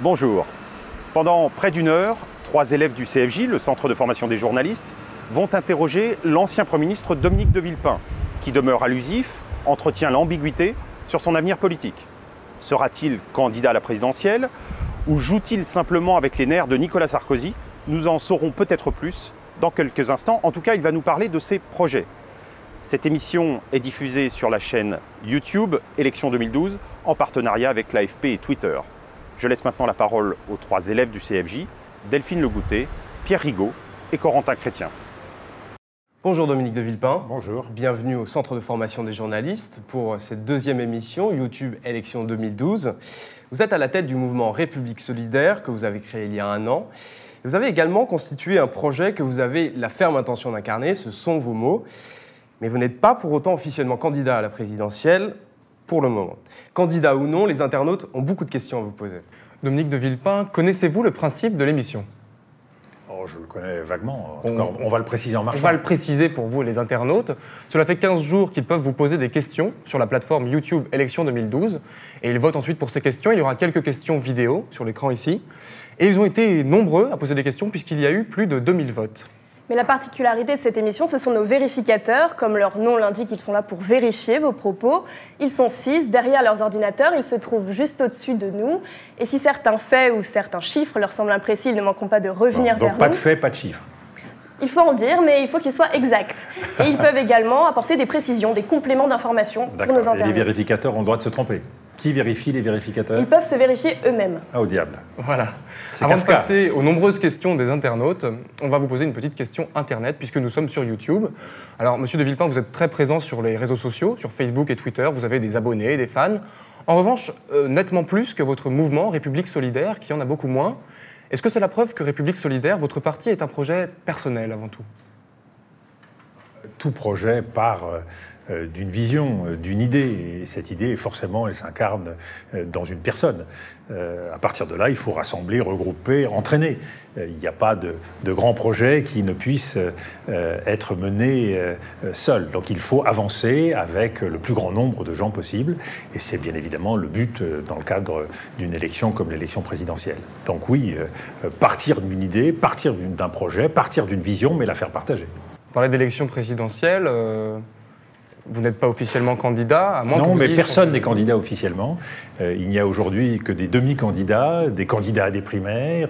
Bonjour. Pendant près d'une heure, 3 élèves du CFJ, le Centre de formation des journalistes, vont interroger l'ancien Premier ministre Dominique de Villepin, qui demeure allusif, entretient l'ambiguïté sur son avenir politique. Sera-t-il candidat à la présidentielle ou joue-t-il simplement avec les nerfs de Nicolas Sarkozy? Nous en saurons peut-être plus dans quelques instants. En tout cas, il va nous parler de ses projets. Cette émission est diffusée sur la chaîne YouTube Élection 2012 en partenariat avec l'AFP et Twitter. Je laisse maintenant la parole aux 3 élèves du CFJ, Delphine Legouté, Pierre Rigaud et Corentin Chrétien. Bonjour Dominique de Villepin. Bonjour. Bienvenue au Centre de formation des journalistes pour cette deuxième émission YouTube Élection 2012. Vous êtes à la tête du mouvement République Solidaire que vous avez créé il y a 1 an. Vous avez également constitué un projet que vous avez la ferme intention d'incarner, ce sont vos mots. Mais vous n'êtes pas pour autant officiellement candidat à la présidentielle pour le moment. Candidat ou non, les internautes ont beaucoup de questions à vous poser. Dominique de Villepin, connaissez-vous le principe de l'émission ? Oh, je le connais vaguement. En tout cas, on va le préciser en marchant. On va le préciser pour vous, les internautes. Cela fait 15 jours qu'ils peuvent vous poser des questions sur la plateforme YouTube Élection 2012. Et ils votent ensuite pour ces questions. Il y aura quelques questions vidéo sur l'écran ici. Et ils ont été nombreux à poser des questions puisqu'il y a eu plus de 2000 votes. Mais la particularité de cette émission, ce sont nos vérificateurs. Comme leur nom l'indique, ils sont là pour vérifier vos propos. Ils sont 6 derrière leurs ordinateurs. Ils se trouvent juste au-dessus de nous. Et si certains faits ou certains chiffres leur semblent imprécis, ils ne manqueront pas de revenir vers nous. Donc pas de faits, pas de chiffres. Il faut en dire, mais il faut qu'ils soient exacts. Et ils peuvent également apporter des précisions, des compléments d'information pour nos internautes. Et les vérificateurs ont le droit de se tromper. Qui vérifie les vérificateurs? Ils peuvent se vérifier eux-mêmes. Ah, au diable. Voilà. Avant de passer aux nombreuses questions des internautes, on va vous poser une petite question Internet, puisque nous sommes sur YouTube. Alors, monsieur de Villepin, vous êtes très présent sur les réseaux sociaux, sur Facebook et Twitter. Vous avez des abonnés, des fans. En revanche, nettement plus que votre mouvement République Solidaire, qui en a beaucoup moins. Est-ce que c'est la preuve que République Solidaire, votre parti, est un projet personnel avant tout? Tout projet part d'une vision, d'une idée. Et cette idée, forcément, elle s'incarne dans une personne. À partir de là, il faut rassembler, regrouper, entraîner. Il n'y a pas de grand projet qui ne puisse être mené seul. Donc il faut avancer avec le plus grand nombre de gens possible. Et c'est bien évidemment le but dans le cadre d'une élection comme l'élection présidentielle. Donc oui, partir d'une idée, partir d'un projet, partir d'une vision, mais la faire partager. Vous parlez d'élection présidentielle. Vous n'êtes pas officiellement candidat, à moins que non, vous mais ayez personne n'est candidat officiellement. Il n'y a aujourd'hui que des demi-candidats, des candidats à des primaires.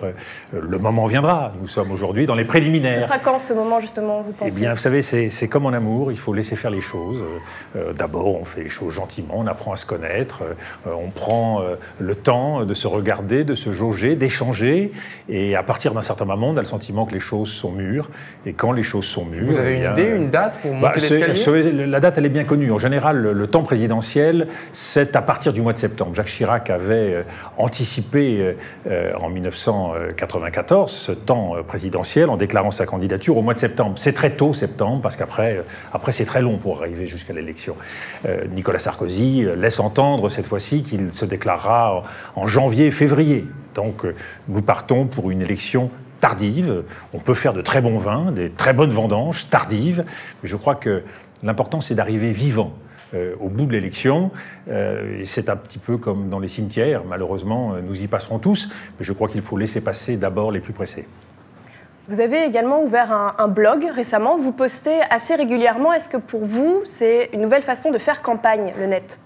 Le moment viendra. Nous sommes aujourd'hui dans les préliminaires. Ce sera quand ce moment, justement, vous pensez? Eh bien, vous savez, c'est comme en amour, il faut laisser faire les choses. D'abord, on fait les choses gentiment, on apprend à se connaître, on prend le temps de se regarder, de se jauger, d'échanger. Et à partir d'un certain moment, on a le sentiment que les choses sont mûres. Et quand les choses sont mûres... Vous avez une idée, une date pour monter l'escalier? La date, elle est bien connue. En général, le temps présidentiel, c'est à partir du mois de septembre. Jacques Chirac avait anticipé en 1994 ce temps présidentiel en déclarant sa candidature au mois de septembre. C'est très tôt, septembre, parce qu'après c'est très long pour arriver jusqu'à l'élection. Nicolas Sarkozy laisse entendre cette fois-ci qu'il se déclarera en janvier-février. Donc nous partons pour une élection tardive. On peut faire de très bons vins, des très bonnes vendanges tardives, mais je crois que l'important, c'est d'arriver vivant au bout de l'élection. C'est un petit peu comme dans les cimetières. Malheureusement, nous y passerons tous. Mais je crois qu'il faut laisser passer d'abord les plus pressés. Vous avez également ouvert un blog récemment. Vous postez assez régulièrement. Est-ce que pour vous, c'est une nouvelle façon de faire campagne, le net ?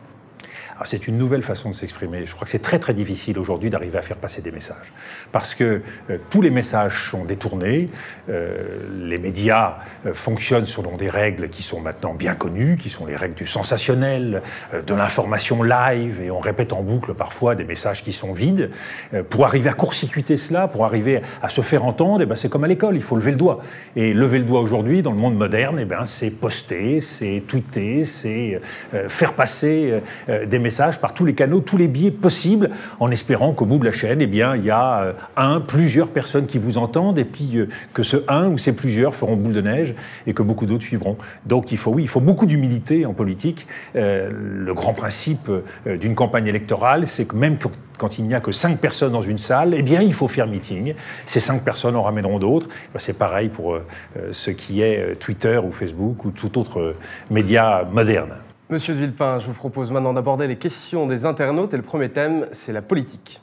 Alors, c'est une nouvelle façon de s'exprimer. Je crois que c'est très très difficile aujourd'hui d'arriver à faire passer des messages. Parce que tous les messages sont détournés, les médias fonctionnent selon des règles qui sont maintenant bien connues, qui sont les règles du sensationnel, de l'information live, et on répète en boucle parfois des messages qui sont vides. Pour arriver à court-circuiter cela, pour arriver à se faire entendre, eh ben, c'est comme à l'école, il faut lever le doigt. Et lever le doigt aujourd'hui, dans le monde moderne, eh ben, c'est poster, c'est tweeter, c'est faire passer des messages par tous les canaux, tous les biais possibles, en espérant qu'au bout de la chaîne, eh bien, il y a plusieurs personnes qui vous entendent, et puis que ce un ou ces plusieurs feront boule de neige, et que beaucoup d'autres suivront. Donc il faut beaucoup d'humilité en politique. Le grand principe d'une campagne électorale, c'est que même quand il n'y a que 5 personnes dans une salle, eh bien, il faut faire meeting. Ces 5 personnes en ramèneront d'autres. C'est pareil pour ce qui est Twitter ou Facebook ou tout autre média moderne. Monsieur de Villepin, je vous propose maintenant d'aborder les questions des internautes et le premier thème, c'est la politique.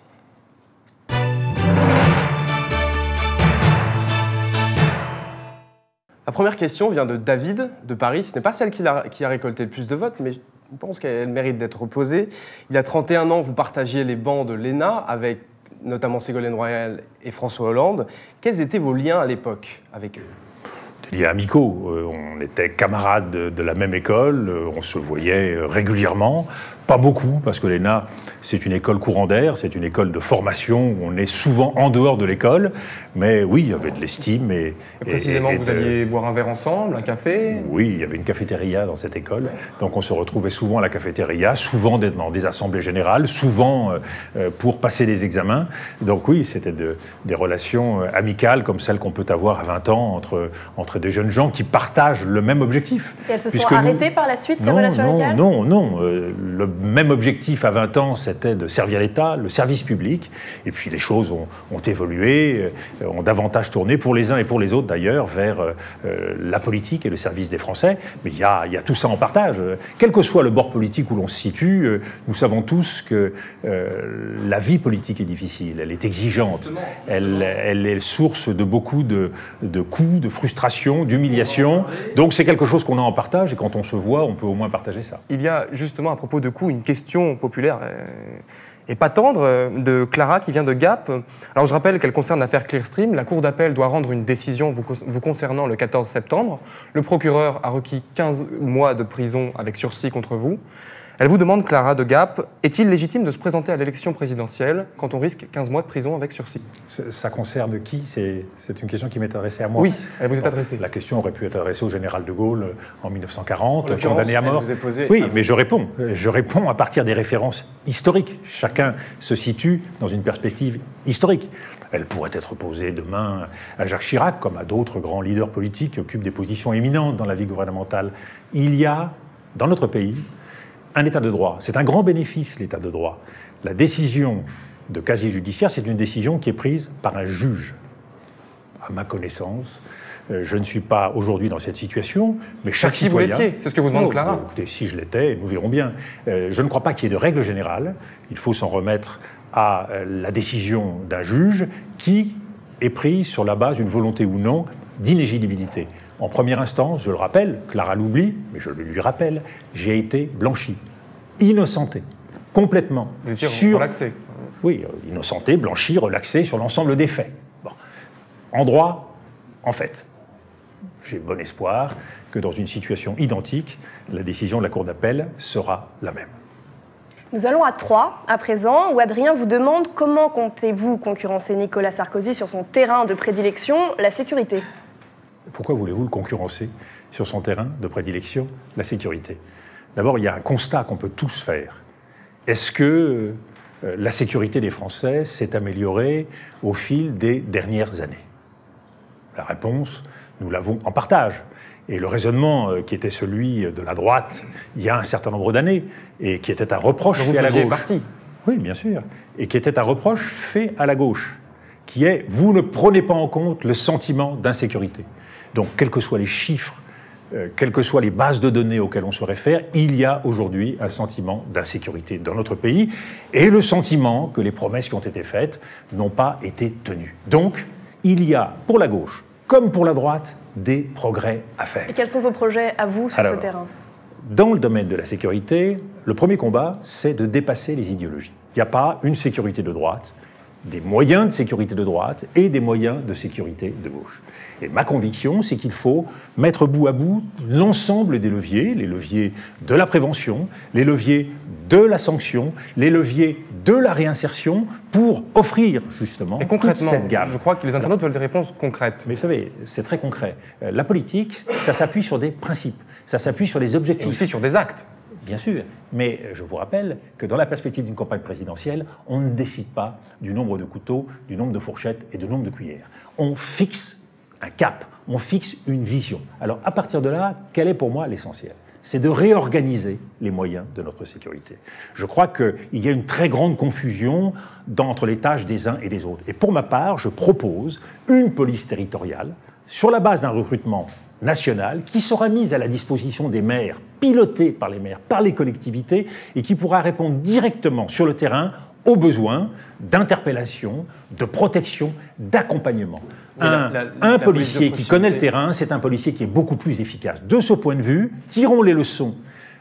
La première question vient de David, de Paris. Ce n'est pas celle qui a récolté le plus de votes, mais je pense qu'elle mérite d'être posée. Il y a 31 ans, vous partagiez les bancs de l'ENA avec notamment Ségolène Royal et François Hollande. Quels étaient vos liens à l'époque avec eux ? Des liens amicaux. On était camarades de la même école, on se voyait régulièrement. Pas beaucoup, parce que l'ENA, c'est une école courant d'air, c'est une école de formation où on est souvent en dehors de l'école. Mais oui, il y avait de l'estime. Et précisément, vous alliez boire un verre ensemble, un café ? Oui, il y avait une cafétéria dans cette école. Donc on se retrouvait souvent à la cafétéria, souvent dans des assemblées générales, souvent pour passer des examens. Donc oui, c'était des relations amicales comme celles qu'on peut avoir à 20 ans entre des jeunes gens qui partagent le même objectif. Et elles se sont arrêtées par la suite, ces relations amicales ? Non. Le même objectif à 20 ans, c'était de servir l'État, le service public. Et puis les choses ont évolué, ont davantage tourné, pour les uns et pour les autres d'ailleurs, vers la politique et le service des Français. Mais il y a tout ça en partage. Quel que soit le bord politique où l'on se situe, nous savons tous que la vie politique est difficile, elle est exigeante. Elle est source de beaucoup de coups, de frustrations, d'humiliations. Donc c'est quelque chose qu'on a en partage, et quand on se voit, on peut au moins partager ça. Il y a justement, à propos de coups, une question populaire et pas tendre de Clara qui vient de Gap. Alors je rappelle qu'elle concerne l'affaire Clearstream. La Cour d'appel doit rendre une décision vous concernant le 14 septembre. Le procureur a requis 15 mois de prison avec sursis contre vous. Elle vous demande, Clara de Gap, est-il légitime de se présenter à l'élection présidentielle quand on risque 15 mois de prison avec sursis ? Ça concerne qui ? C'est une question qui m'est adressée à moi. Oui, elle vous est adressée. La question aurait pu être adressée au général de Gaulle en 1940, condamné à mort. Oui, mais je réponds. Je réponds à partir des références historiques. Chacun se situe dans une perspective historique. Elle pourrait être posée demain à Jacques Chirac, comme à d'autres grands leaders politiques qui occupent des positions éminentes dans la vie gouvernementale. Il y a, dans notre pays, un état de droit. C'est un grand bénéfice, l'état de droit. La décision de casier judiciaire, c'est une décision qui est prise par un juge. À ma connaissance, je ne suis pas aujourd'hui dans cette situation, mais chaque citoyen... Si vous l'étiez, c'est ce que vous demande Clara. Écoutez, si je l'étais, nous verrons bien. Je ne crois pas qu'il y ait de règle générale. Il faut s'en remettre à la décision d'un juge qui est prise sur la base d'une volonté ou non d'inéligibilité. En première instance, je le rappelle, Clara l'oublie, mais je le lui rappelle, j'ai été blanchi, innocenté, complètement. Vous étiez relaxé. Oui, innocenté, blanchi, relaxé sur l'ensemble des faits. Bon. En droit, en fait, j'ai bon espoir que dans une situation identique, la décision de la Cour d'appel sera la même. Nous allons à Troyes, à présent, où Adrien vous demande comment comptez-vous concurrencer Nicolas Sarkozy sur son terrain de prédilection, la sécurité ? Pourquoi voulez-vous le concurrencer sur son terrain de prédilection, la sécurité ? D'abord, il y a un constat qu'on peut tous faire. Est-ce que la sécurité des Français s'est améliorée au fil des dernières années ? La réponse, nous l'avons en partage. Et le raisonnement qui était celui de la droite il y a un certain nombre d'années, et qui était un reproche fait à la gauche. Partie. Oui, bien sûr. Et qui était un reproche fait à la gauche, qui est « vous ne prenez pas en compte le sentiment d'insécurité ». Donc, quels que soient les chiffres, quelles que soient les bases de données auxquelles on se réfère, il y a aujourd'hui un sentiment d'insécurité dans notre pays, et le sentiment que les promesses qui ont été faites n'ont pas été tenues. Donc, il y a, pour la gauche, comme pour la droite, des progrès à faire. Et quels sont vos projets à vous sur ce terrain ? Dans le domaine de la sécurité, le premier combat, c'est de dépasser les idéologies. Il n'y a pas une sécurité de droite, des moyens de sécurité de droite et des moyens de sécurité de gauche. Et ma conviction, c'est qu'il faut mettre bout à bout l'ensemble des leviers, les leviers de la prévention, les leviers de la sanction, les leviers de la réinsertion, pour offrir justement toute cette gamme. Je crois que les internautes veulent des réponses concrètes. Mais vous savez, c'est très concret. La politique, ça s'appuie sur des principes, ça s'appuie sur des objectifs. Et aussi sur des actes. Bien sûr, mais je vous rappelle que dans la perspective d'une campagne présidentielle, on ne décide pas du nombre de couteaux, du nombre de fourchettes et du nombre de cuillères. On fixe un cap, on fixe une vision. Alors à partir de là, quel est pour moi l'essentiel ? C'est de réorganiser les moyens de notre sécurité. Je crois qu'il y a une très grande confusion entre les tâches des uns et des autres. Et pour ma part, je propose une police territoriale sur la base d'un recrutement national qui sera mise à la disposition des maires, pilotée par les maires, par les collectivités, et qui pourra répondre directement sur le terrain aux besoins d'interpellation, de protection, d'accompagnement. Un policier qui connaît le terrain, c'est un policier qui est beaucoup plus efficace. De ce point de vue, tirons les leçons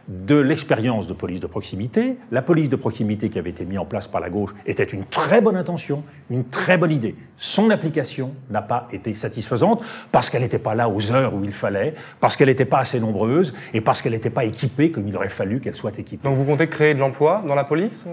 de l'expérience de police de proximité. La police de proximité qui avait été mise en place par la gauche était une très bonne intention, une très bonne idée. Son application n'a pas été satisfaisante parce qu'elle n'était pas là aux heures où il fallait, parce qu'elle n'était pas assez nombreuse et parce qu'elle n'était pas équipée comme il aurait fallu qu'elle soit équipée. Donc vous comptez créer de l'emploi dans la police ?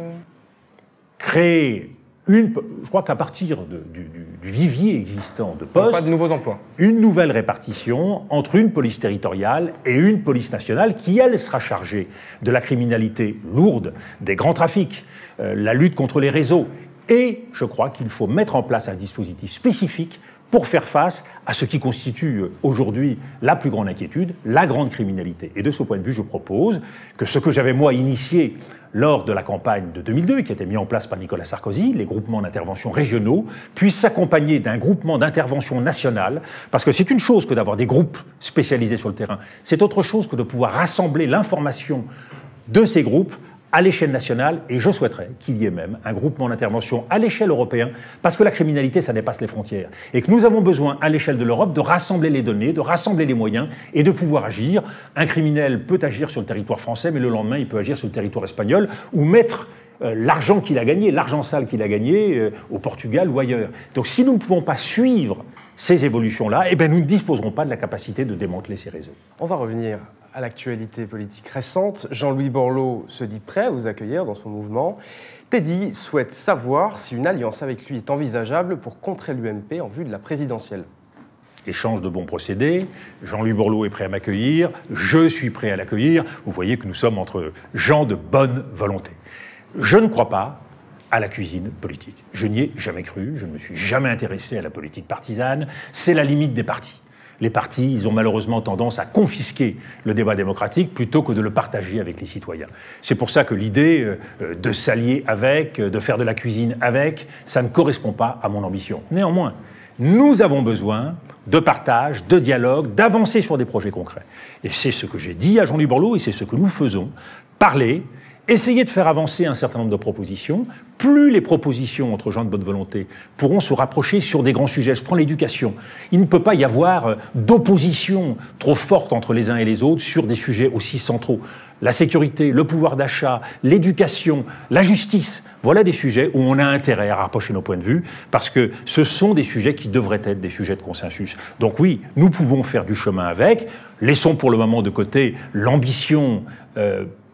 Je crois qu'à partir du vivier existant de postes, pas de nouveaux emplois. Une nouvelle répartition entre une police territoriale et une police nationale qui, elle, sera chargée de la criminalité lourde, des grands trafics, la lutte contre les réseaux. Et je crois qu'il faut mettre en place un dispositif spécifique pour faire face à ce qui constitue aujourd'hui la plus grande inquiétude, la grande criminalité. Et de ce point de vue, je propose que ce que j'avais, moi, initié lors de la campagne de 2002, qui a été mis en place par Nicolas Sarkozy, les groupements d'intervention régionaux, puissent s'accompagner d'un groupement d'intervention national, parce que c'est une chose que d'avoir des groupes spécialisés sur le terrain, c'est autre chose que de pouvoir rassembler l'information de ces groupes à l'échelle nationale, et je souhaiterais qu'il y ait même un groupement d'intervention à l'échelle européenne, parce que la criminalité, ça dépasse les frontières, et que nous avons besoin, à l'échelle de l'Europe, de rassembler les données, de rassembler les moyens, et de pouvoir agir. Un criminel peut agir sur le territoire français, mais le lendemain, il peut agir sur le territoire espagnol, ou mettre l'argent qu'il a gagné, l'argent sale qu'il a gagné au Portugal ou ailleurs. Donc si nous ne pouvons pas suivre ces évolutions-là, eh bien, nous ne disposerons pas de la capacité de démanteler ces réseaux. On va revenir à l'actualité politique récente. Jean-Louis Borloo se dit prêt à vous accueillir dans son mouvement. Teddy souhaite savoir si une alliance avec lui est envisageable pour contrer l'UMP en vue de la présidentielle. Échange de bons procédés, Jean-Louis Borloo est prêt à m'accueillir, je suis prêt à l'accueillir. Vous voyez que nous sommes entre gens de bonne volonté. Je ne crois pas à la cuisine politique. Je n'y ai jamais cru, je ne me suis jamais intéressé à la politique partisane. C'est la limite des partis. Les partis, ils ont malheureusement tendance à confisquer le débat démocratique plutôt que de le partager avec les citoyens. C'est pour ça que l'idée de s'allier avec, de faire de la cuisine avec, ça ne correspond pas à mon ambition. Néanmoins, nous avons besoin de partage, de dialogue, d'avancer sur des projets concrets. Et c'est ce que j'ai dit à Jean-Louis Borloo et c'est ce que nous faisons. Parler, essayer de faire avancer un certain nombre de propositions. Plus les propositions entre gens de bonne volonté pourront se rapprocher sur des grands sujets. Je prends l'éducation. Il ne peut pas y avoir d'opposition trop forte entre les uns et les autres sur des sujets aussi centraux. La sécurité, le pouvoir d'achat, l'éducation, la justice, voilà des sujets où on a intérêt à rapprocher nos points de vue parce que ce sont des sujets qui devraient être des sujets de consensus. Donc oui, nous pouvons faire du chemin avec. Laissons pour le moment de côté l'ambition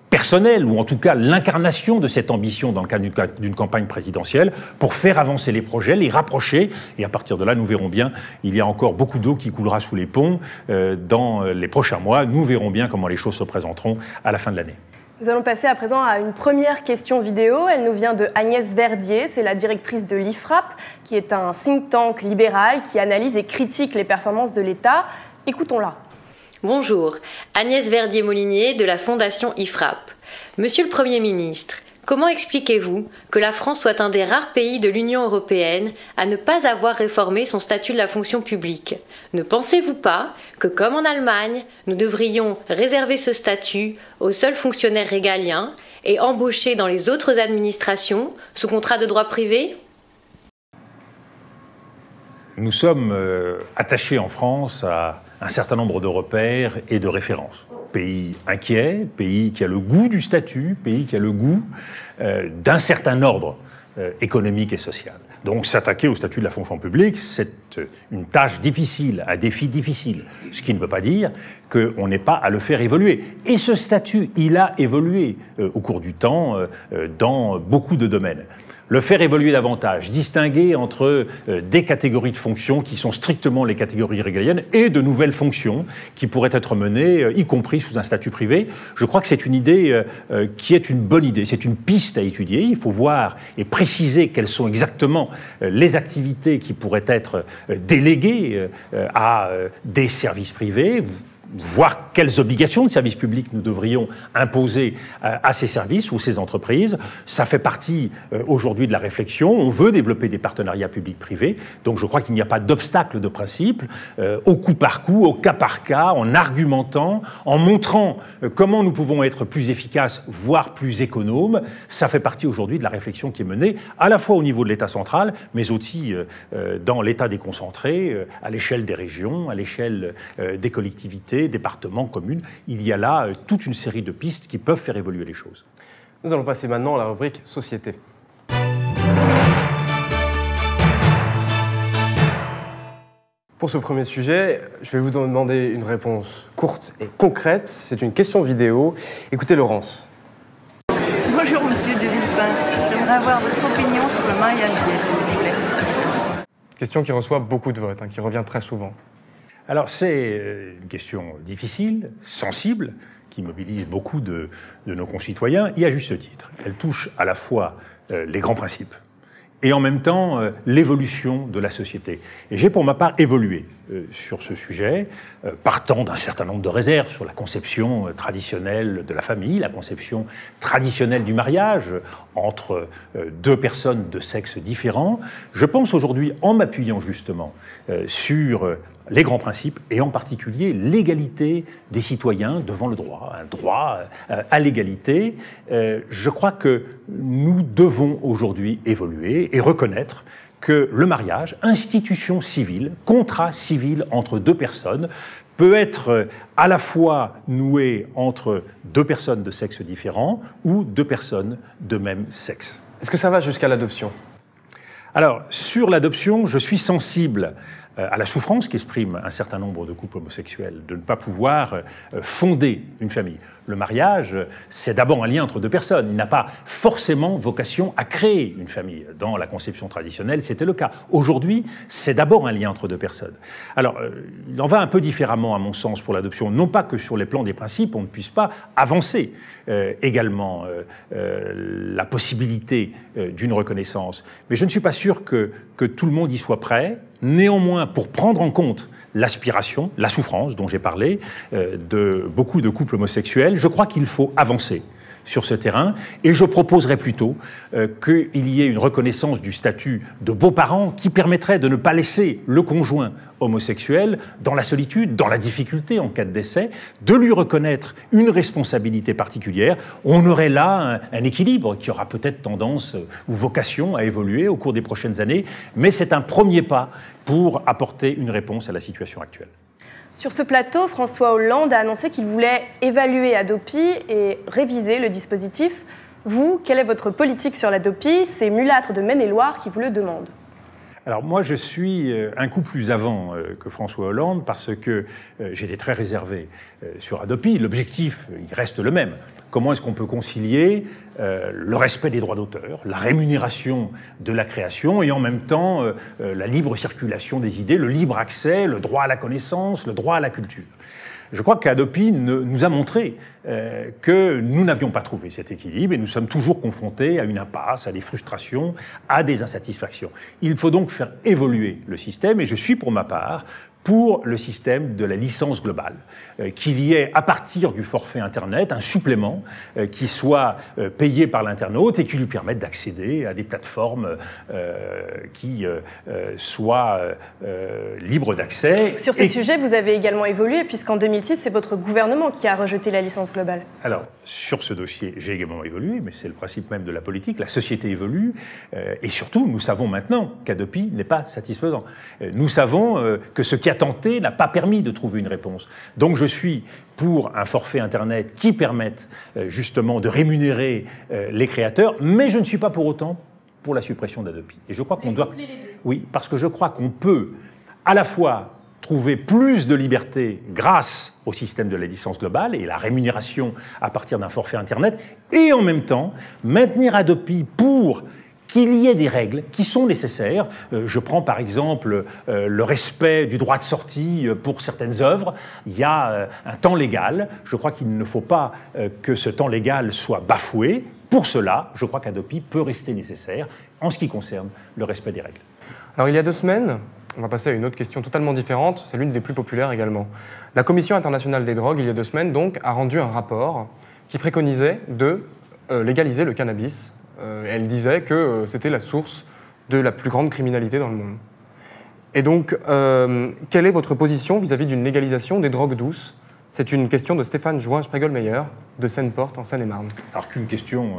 personnelle, ou en tout cas l'incarnation de cette ambition dans le cadre d'une campagne présidentielle, pour faire avancer les projets, les rapprocher, et à partir de là, nous verrons bien, il y a encore beaucoup d'eau qui coulera sous les ponts dans les prochains mois, nous verrons bien comment les choses se présenteront à la fin de l'année. Nous allons passer à présent à une première question vidéo. Elle nous vient de Agnès Verdier, c'est la directrice de l'IFRAP, qui est un think tank libéral qui analyse et critique les performances de l'État. Écoutons-la. Bonjour, Agnès Verdier-Molinier de la Fondation IFRAP. Monsieur le Premier ministre, comment expliquez-vous que la France soit un des rares pays de l'Union européenne à ne pas avoir réformé son statut de la fonction publique ? Ne pensez-vous pas que, comme en Allemagne, nous devrions réserver ce statut aux seuls fonctionnaires régaliens et embaucher dans les autres administrations sous contrat de droit privé ? Nous sommes attachés en France à un certain nombre de repères et de références. Pays inquiet, pays qui a le goût du statut, pays qui a le goût d'un certain ordre économique et social. Donc s'attaquer au statut de la fonction publique, c'est une tâche difficile, un défi difficile. Ce qui ne veut pas dire qu'on n'ait pas à le faire évoluer. Et ce statut, il a évolué au cours du temps dans beaucoup de domaines. Le faire évoluer davantage, distinguer entre des catégories de fonctions qui sont strictement les catégories régaliennes et de nouvelles fonctions qui pourraient être menées, y compris sous un statut privé. Je crois que c'est une idée qui est une bonne idée, c'est une piste à étudier. Il faut voir et préciser quelles sont exactement les activités qui pourraient être déléguées à des services privés. voir quelles obligations de service public nous devrions imposer à ces services ou ces entreprises. Ça fait partie aujourd'hui de la réflexion. On veut développer des partenariats publics-privés. Donc je crois qu'il n'y a pas d'obstacle de principe. Au coup par coup, au cas par cas, en argumentant, en montrant comment nous pouvons être plus efficaces, voire plus économes, ça fait partie aujourd'hui de la réflexion qui est menée à la fois au niveau de l'État central, mais aussi dans l'État déconcentré, à l'échelle des régions, à l'échelle des collectivités, départements, communes. Il y a là toute une série de pistes qui peuvent faire évoluer les choses. Nous allons passer maintenant à la rubrique Société. Pour ce premier sujet, je vais vous demander une réponse courte et concrète. C'est une question vidéo. Écoutez Laurence. Bonjour Monsieur de Villepin, j'aimerais avoir votre opinion sur le mariage gay, s'il vous plaît. Question qui reçoit beaucoup de votes, qui revient très souvent. Alors c'est une question difficile, sensible, qui mobilise beaucoup de nos concitoyens, et à juste titre. Elle touche à la fois les grands principes et en même temps l'évolution de la société. Et j'ai pour ma part évolué sur ce sujet, partant d'un certain nombre de réserves sur la conception traditionnelle de la famille, la conception traditionnelle du mariage entre deux personnes de sexe différents. Je pense aujourd'hui, en m'appuyant justement sur les grands principes, et en particulier l'égalité des citoyens devant le droit, un droit à l'égalité. Je crois que nous devons aujourd'hui évoluer et reconnaître que le mariage, institution civile, contrat civil entre deux personnes, peut être à la fois noué entre deux personnes de sexe différent ou deux personnes de même sexe. Est-ce que ça va jusqu'à l'adoption ? Alors, sur l'adoption, je suis sensible à la souffrance qu'exprime un certain nombre de couples homosexuels de ne pas pouvoir fonder une famille. Le mariage, c'est d'abord un lien entre deux personnes. Il n'a pas forcément vocation à créer une famille. Dans la conception traditionnelle, c'était le cas. Aujourd'hui, c'est d'abord un lien entre deux personnes. Alors, il en va un peu différemment, à mon sens, pour l'adoption. Non pas que sur les plans des principes, on ne puisse pas avancer également la possibilité d'une reconnaissance. Mais je ne suis pas sûr que tout le monde y soit prêt. Néanmoins, pour prendre en compte l'aspiration, la souffrance dont j'ai parlé, de beaucoup de couples homosexuels, je crois qu'il faut avancer sur ce terrain, et je proposerais plutôt qu'il y ait une reconnaissance du statut de beaux-parents qui permettrait de ne pas laisser le conjoint homosexuel dans la solitude, dans la difficulté en cas de décès, de lui reconnaître une responsabilité particulière. On aurait là un équilibre qui aura peut-être tendance ou vocation à évoluer au cours des prochaines années, mais c'est un premier pas pour apporter une réponse à la situation actuelle. Sur ce plateau, François Hollande a annoncé qu'il voulait évaluer Hadopi et réviser le dispositif. Vous, quelle est votre politique sur l'Hadopi? C'est Mulâtre de Maine-et-Loire qui vous le demande. Alors moi, je suis un coup plus avant que François Hollande parce que j'étais très réservé sur Hadopi. L'objectif, il reste le même. Comment est-ce qu'on peut concilier le respect des droits d'auteur, la rémunération de la création et en même temps la libre circulation des idées, le libre accès, le droit à la connaissance, le droit à la culture? Je crois qu'Hadopi nous a montré que nous n'avions pas trouvé cet équilibre et nous sommes toujours confrontés à une impasse, à des frustrations, à des insatisfactions. Il faut donc faire évoluer le système et je suis pour ma part pour le système de la licence globale, qu'il y ait à partir du forfait Internet un supplément qui soit payé par l'internaute et qui lui permette d'accéder à des plateformes qui soient libres d'accès. Sur ce sujet, vous avez également évolué puisqu'en 2006, c'est votre gouvernement qui a rejeté la licence globale. Alors, sur ce dossier, j'ai également évolué, mais c'est le principe même de la politique. La société évolue et surtout, nous savons maintenant qu'Hadopi n'est pas satisfaisant. Nous savons que ce qui a tenté n'a pas permis de trouver une réponse. Donc je suis pour un forfait Internet qui permette justement de rémunérer les créateurs, mais je ne suis pas pour autant pour la suppression d'Hadopi. Et je crois qu'on doit... Oui, parce que je crois qu'on peut à la fois trouver plus de liberté grâce au système de la licence globale et la rémunération à partir d'un forfait Internet, et en même temps maintenir Hadopi pour qu'il y ait des règles qui sont nécessaires. Je prends par exemple le respect du droit de sortie pour certaines œuvres. Il y a un temps légal. Je crois qu'il ne faut pas que ce temps légal soit bafoué. Pour cela, je crois qu'Hadopi peut rester nécessaire en ce qui concerne le respect des règles. Alors il y a 2 semaines, On va passer à une autre question totalement différente, c'est l'une des plus populaires également. La Commission internationale des drogues, il y a 2 semaines, donc, a rendu un rapport qui préconisait de légaliser le cannabis. Elle disait que c'était la source de la plus grande criminalité dans le monde. Et donc, quelle est votre position vis-à-vis d'une légalisation des drogues douces? C'est une question de Stéphane Jouin-Spregelmeyer, de Seine-Porte, en Seine-et-Marne. Alors qu'une question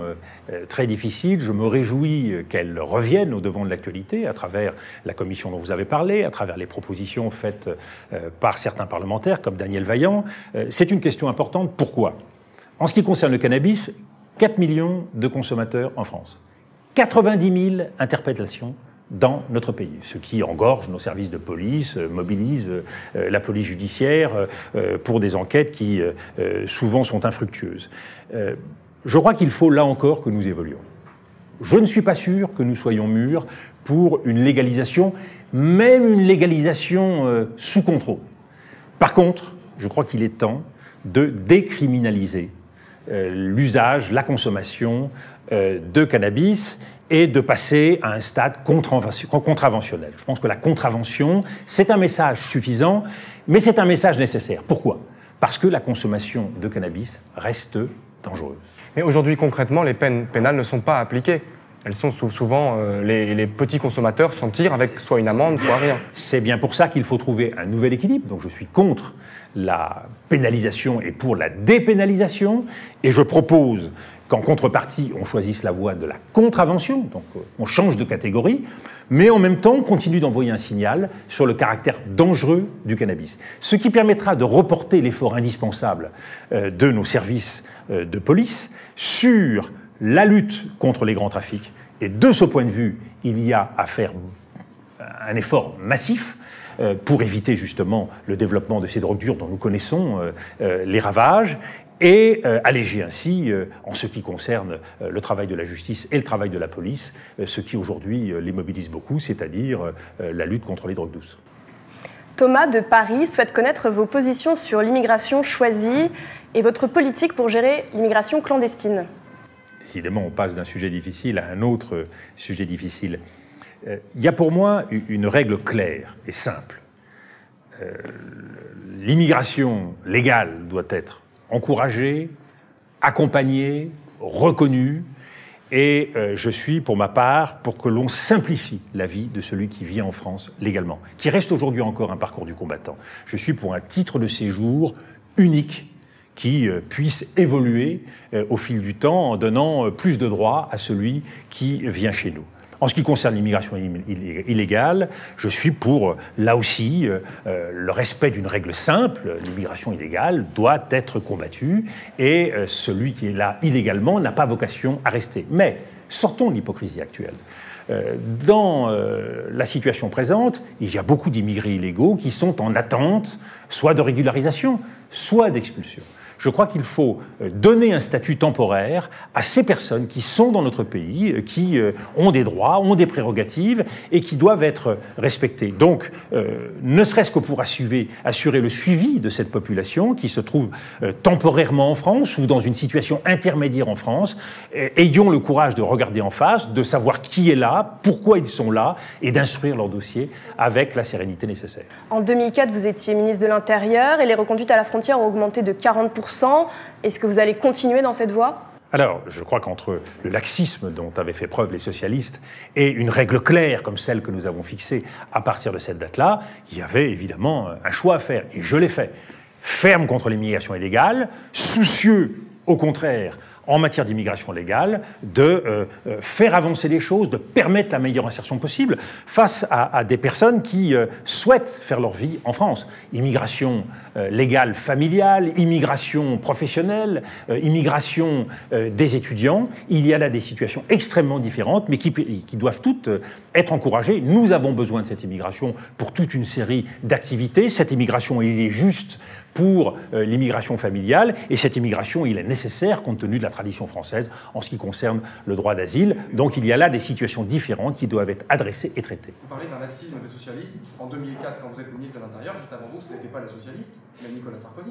très difficile, je me réjouis qu'elle revienne au devant de l'actualité à travers la commission dont vous avez parlé, à travers les propositions faites par certains parlementaires, comme Daniel Vaillant. C'est une question importante. Pourquoi? En ce qui concerne le cannabis, 4 millions de consommateurs en France. 90 000 interpellations dans notre pays, ce qui engorge nos services de police, mobilise la police judiciaire pour des enquêtes qui souvent sont infructueuses. Je crois qu'il faut là encore que nous évoluions. Je ne suis pas sûr que nous soyons mûrs pour une légalisation, même une légalisation sous contrôle. Par contre, je crois qu'il est temps de décriminaliser l'usage, la consommation de cannabis et de passer à un stade contraventionnel. Je pense que la contravention, c'est un message suffisant, mais c'est un message nécessaire. Pourquoi? Parce que la consommation de cannabis reste dangereuse. Mais aujourd'hui, concrètement, les peines pénales ne sont pas appliquées. Elles sont souvent, les petits consommateurs s'en tirent avec soit une amende, soit rien. C'est bien pour ça qu'il faut trouver un nouvel équilibre. Donc je suis contre la pénalisation et pour la dépénalisation. Et je propose qu'en contrepartie, on choisisse la voie de la contravention. Donc on change de catégorie, mais en même temps, on continue d'envoyer un signal sur le caractère dangereux du cannabis. Ce qui permettra de reporter l'effort indispensable de nos services de police sur la lutte contre les grands trafics. Et de ce point de vue, il y a à faire un effort massif pour éviter justement le développement de ces drogues dures dont nous connaissons les ravages et alléger ainsi, en ce qui concerne le travail de la justice et le travail de la police, ce qui aujourd'hui les mobilise beaucoup, c'est-à-dire la lutte contre les drogues douces. Thomas de Paris souhaite connaître vos positions sur l'immigration choisie et votre politique pour gérer l'immigration clandestine. Décidément, on passe d'un sujet difficile à un autre sujet difficile. Il y a pour moi une règle claire et simple. L'immigration légale doit être encouragée, accompagnée, reconnue, et je suis, pour ma part, pour que l'on simplifie la vie de celui qui vient en France légalement, qui reste aujourd'hui encore un parcours du combattant. Je suis pour un titre de séjour unique, qui puisse évoluer au fil du temps en donnant plus de droits à celui qui vient chez nous. En ce qui concerne l'immigration illégale, je suis pour, là aussi, le respect d'une règle simple. L'immigration illégale doit être combattue et celui qui est là illégalement n'a pas vocation à rester. Mais sortons de l'hypocrisie actuelle. Dans la situation présente, il y a beaucoup d'immigrés illégaux qui sont en attente soit de régularisation, soit d'expulsion. Je crois qu'il faut donner un statut temporaire à ces personnes qui sont dans notre pays, qui ont des droits, ont des prérogatives et qui doivent être respectées. Donc, ne serait-ce que pour assurer le suivi de cette population qui se trouve temporairement en France ou dans une situation intermédiaire en France, ayons le courage de regarder en face, de savoir qui est là, pourquoi ils sont là et d'instruire leur dossier avec la sérénité nécessaire. En 2004, vous étiez ministre de l'Intérieur et les reconduites à la frontière ont augmenté de 40%. Est-ce que vous allez continuer dans cette voie ? Alors, je crois qu'entre le laxisme dont avaient fait preuve les socialistes et une règle claire comme celle que nous avons fixée à partir de cette date-là, il y avait évidemment un choix à faire, et je l'ai fait. Ferme contre l'immigration illégale, soucieux, au contraire, en matière d'immigration légale, de faire avancer les choses, de permettre la meilleure insertion possible face à des personnes qui souhaitent faire leur vie en France. Immigration légale familiale, immigration professionnelle, immigration des étudiants. Il y a là des situations extrêmement différentes, mais qui doivent toutes être encouragées. Nous avons besoin de cette immigration pour toute une série d'activités. Cette immigration, il est juste pour l'immigration familiale, et cette immigration, il est nécessaire compte tenu de la tradition française en ce qui concerne le droit d'asile. Donc il y a là des situations différentes qui doivent être adressées et traitées. Vous parlez d'un laxisme des socialistes. En 2004, quand vous êtes ministre de l'Intérieur, juste avant vous, ce n'était pas les socialistes, mais Nicolas Sarkozy.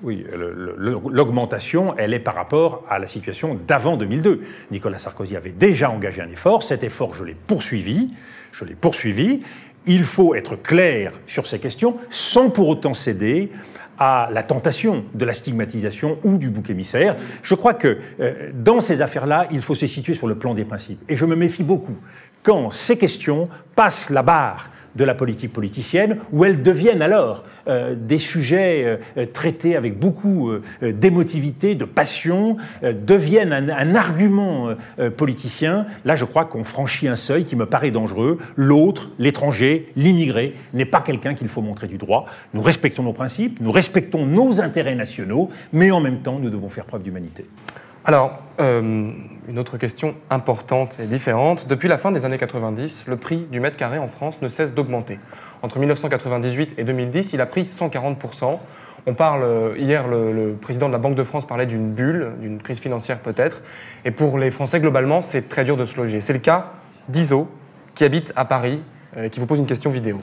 Oui, l'augmentation, elle est par rapport à la situation d'avant 2002. Nicolas Sarkozy avait déjà engagé un effort. Cet effort, je l'ai poursuivi. Il faut être clair sur ces questions sans pour autant céder à la tentation de la stigmatisation ou du bouc émissaire. Je crois que dans ces affaires-là, il faut se situer sur le plan des principes. Et je me méfie beaucoup quand ces questions passent la barre de la politique politicienne, où elles deviennent alors des sujets traités avec beaucoup d'émotivité, de passion, deviennent un argument politicien. Là, je crois qu'on franchit un seuil qui me paraît dangereux. L'autre, l'étranger, l'immigré, n'est pas quelqu'un qu'il faut montrer du doigt. Nous respectons nos principes, nous respectons nos intérêts nationaux, mais en même temps, nous devons faire preuve d'humanité. Alors, une autre question importante et différente. Depuis la fin des années 90, le prix du mètre carré en France ne cesse d'augmenter. Entre 1998 et 2010, il a pris 140%. On parle, hier, le président de la Banque de France parlait d'une bulle, d'une crise financière peut-être. Et pour les Français, globalement, c'est très dur de se loger. C'est le cas d'Iso, qui habite à Paris, qui vous pose une question vidéo.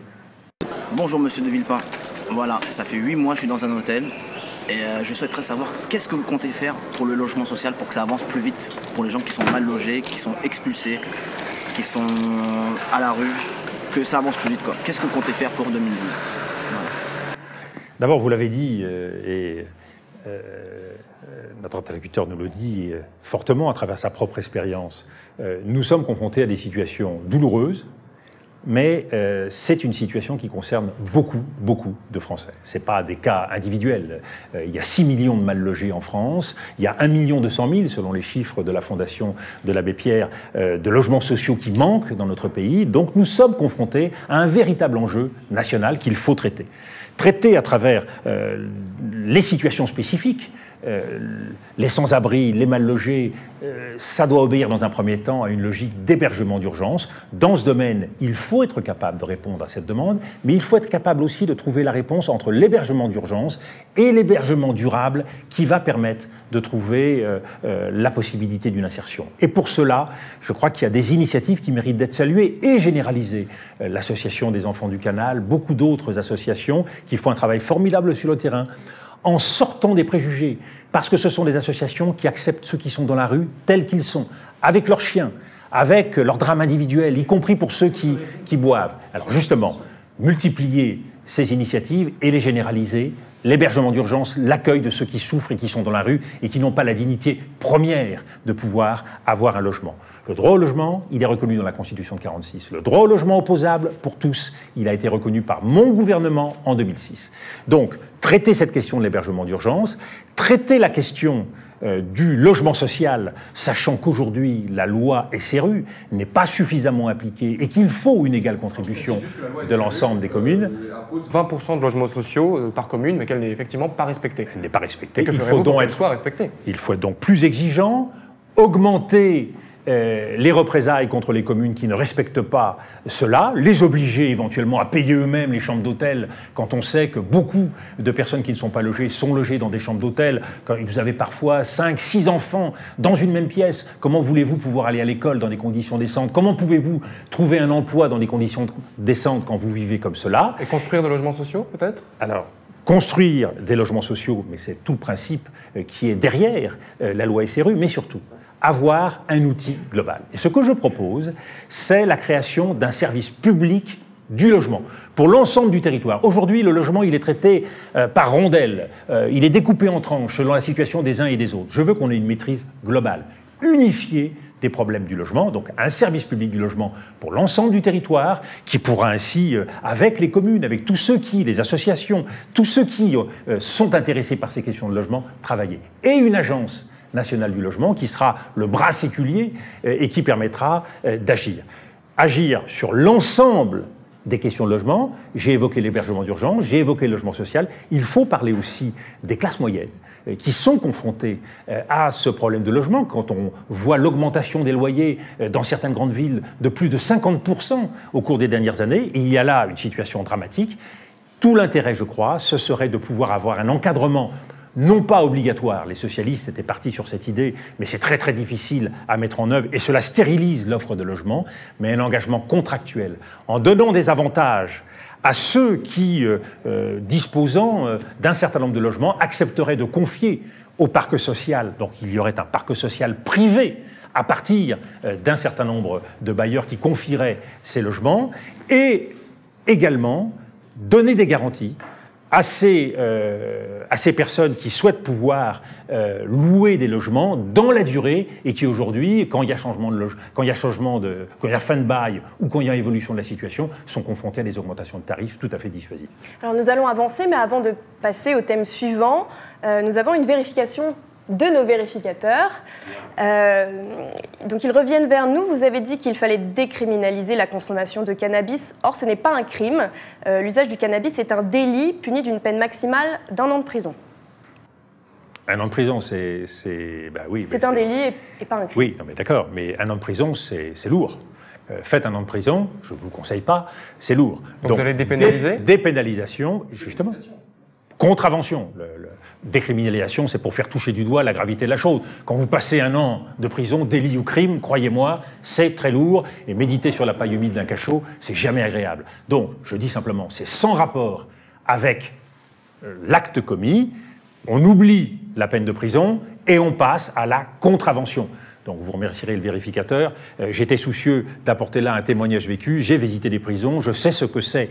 Bonjour Monsieur de Villepin. Voilà, ça fait 8 mois que je suis dans un hôtel. Et je souhaiterais savoir qu'est-ce que vous comptez faire pour le logement social pour que ça avance plus vite pour les gens qui sont mal logés, qui sont expulsés, qui sont à la rue, que ça avance plus vite, quoi. Qu'est-ce que vous comptez faire pour 2012 ? Voilà. D'abord, vous l'avez dit, notre interlocuteur nous le dit fortement à travers sa propre expérience. Nous sommes confrontés à des situations douloureuses, mais c'est une situation qui concerne beaucoup de Français. Ce n'est pas des cas individuels. Il y a 6 millions de mal logés en France, il y a 1 200 000, selon les chiffres de la Fondation de l'Abbé Pierre, de logements sociaux qui manquent dans notre pays. Donc nous sommes confrontés à un véritable enjeu national qu'il faut traiter. Traiter à travers les situations spécifiques, les sans-abri, les mal logés, ça doit obéir dans un premier temps à une logique d'hébergement d'urgence. Dans ce domaine, il faut être capable de répondre à cette demande, mais il faut être capable aussi de trouver la réponse entre l'hébergement d'urgence et l'hébergement durable qui va permettre de trouver la possibilité d'une insertion. Et pour cela, je crois qu'il y a des initiatives qui méritent d'être saluées et généralisées. L'Association des enfants du Canal, beaucoup d'autres associations qui font un travail formidable sur le terrain, en sortant des préjugés, parce que ce sont des associations qui acceptent ceux qui sont dans la rue tels qu'ils sont, avec leurs chiens, avec leurs drames individuels, y compris pour ceux qui boivent. Alors justement, multiplier ces initiatives et les généraliser, l'hébergement d'urgence, l'accueil de ceux qui souffrent et qui sont dans la rue et qui n'ont pas la dignité première de pouvoir avoir un logement. Le droit au logement, il est reconnu dans la Constitution de 1946. Le droit au logement opposable pour tous, il a été reconnu par mon gouvernement en 2006. Donc, traiter cette question de l'hébergement d'urgence, traiter la question du logement social, sachant qu'aujourd'hui la loi SRU n'est pas suffisamment appliquée et qu'il faut une égale contribution de l'ensemble des communes. 20% de logements sociaux par commune, mais qu'elle n'est effectivement pas respectée. Elle n'est pas respectée. Et que ferez-vous pour qu'elle soit respectée ? Il faut être donc plus exigeant, augmenter les représailles contre les communes qui ne respectent pas cela, les obliger éventuellement à payer eux-mêmes les chambres d'hôtel quand on sait que beaucoup de personnes qui ne sont pas logées sont logées dans des chambres d'hôtel, quand vous avez parfois 5, 6 enfants dans une même pièce. Comment voulez-vous pouvoir aller à l'école dans des conditions décentes ? Comment pouvez-vous trouver un emploi dans des conditions décentes quand vous vivez comme cela ? Et construire des logements sociaux, peut-être ? Alors, construire des logements sociaux, mais c'est tout le principe qui est derrière la loi SRU, mais surtout avoir un outil global. Et ce que je propose, c'est la création d'un service public du logement pour l'ensemble du territoire. Aujourd'hui, le logement, il est traité par rondelles, il est découpé en tranches selon la situation des uns et des autres. Je veux qu'on ait une maîtrise globale, unifiée des problèmes du logement, donc un service public du logement pour l'ensemble du territoire, qui pourra ainsi, avec les communes, avec tous ceux qui, les associations, tous ceux qui sont intéressés par ces questions de logement, travailler. Et une agence nationale du logement qui sera le bras séculier et qui permettra d'agir. Agir sur l'ensemble des questions de logement. J'ai évoqué l'hébergement d'urgence, j'ai évoqué le logement social. Il faut parler aussi des classes moyennes qui sont confrontées à ce problème de logement. Quand on voit l'augmentation des loyers dans certaines grandes villes de plus de 50% au cours des dernières années, il y a là une situation dramatique. Tout l'intérêt, je crois, ce serait de pouvoir avoir un encadrement non pas obligatoire, les socialistes étaient partis sur cette idée, mais c'est très difficile à mettre en œuvre et cela stérilise l'offre de logement, mais un engagement contractuel, en donnant des avantages à ceux qui, disposant d'un certain nombre de logements, accepteraient de confier au parc social, donc il y aurait un parc social privé à partir d'un certain nombre de bailleurs qui confieraient ces logements, et également donner des garanties à ces personnes qui souhaitent pouvoir louer des logements dans la durée et qui aujourd'hui, quand il y a changement de quand il y a fin de bail ou quand il y a évolution de la situation, sont confrontés à des augmentations de tarifs tout à fait dissuasives. Alors nous allons avancer, mais avant de passer au thème suivant, nous avons une vérification de nos vérificateurs. Donc ils reviennent vers nous. Vous avez dit qu'il fallait décriminaliser la consommation de cannabis. Or, ce n'est pas un crime. L'usage du cannabis est un délit puni d'une peine maximale d'1 an de prison. 1 an de prison, c'est oui. C'est un délit et pas un crime. Oui, non, mais d'accord, mais 1 an de prison, c'est lourd. Faites 1 an de prison, je ne vous le conseille pas, c'est lourd. Donc vous allez dépénaliser ? Dépénalisation, justement. Contravention. Décriminalisation, c'est pour faire toucher du doigt la gravité de la chose. Quand vous passez 1 an de prison, délit ou crime, croyez-moi, c'est très lourd, et méditer sur la paille humide d'un cachot, c'est jamais agréable. Donc, je dis simplement, c'est sans rapport avec l'acte commis, on oublie la peine de prison et on passe à la contravention. Donc vous remercierez le vérificateur. J'étais soucieux d'apporter là un témoignage vécu. J'ai visité des prisons. Je sais ce que c'est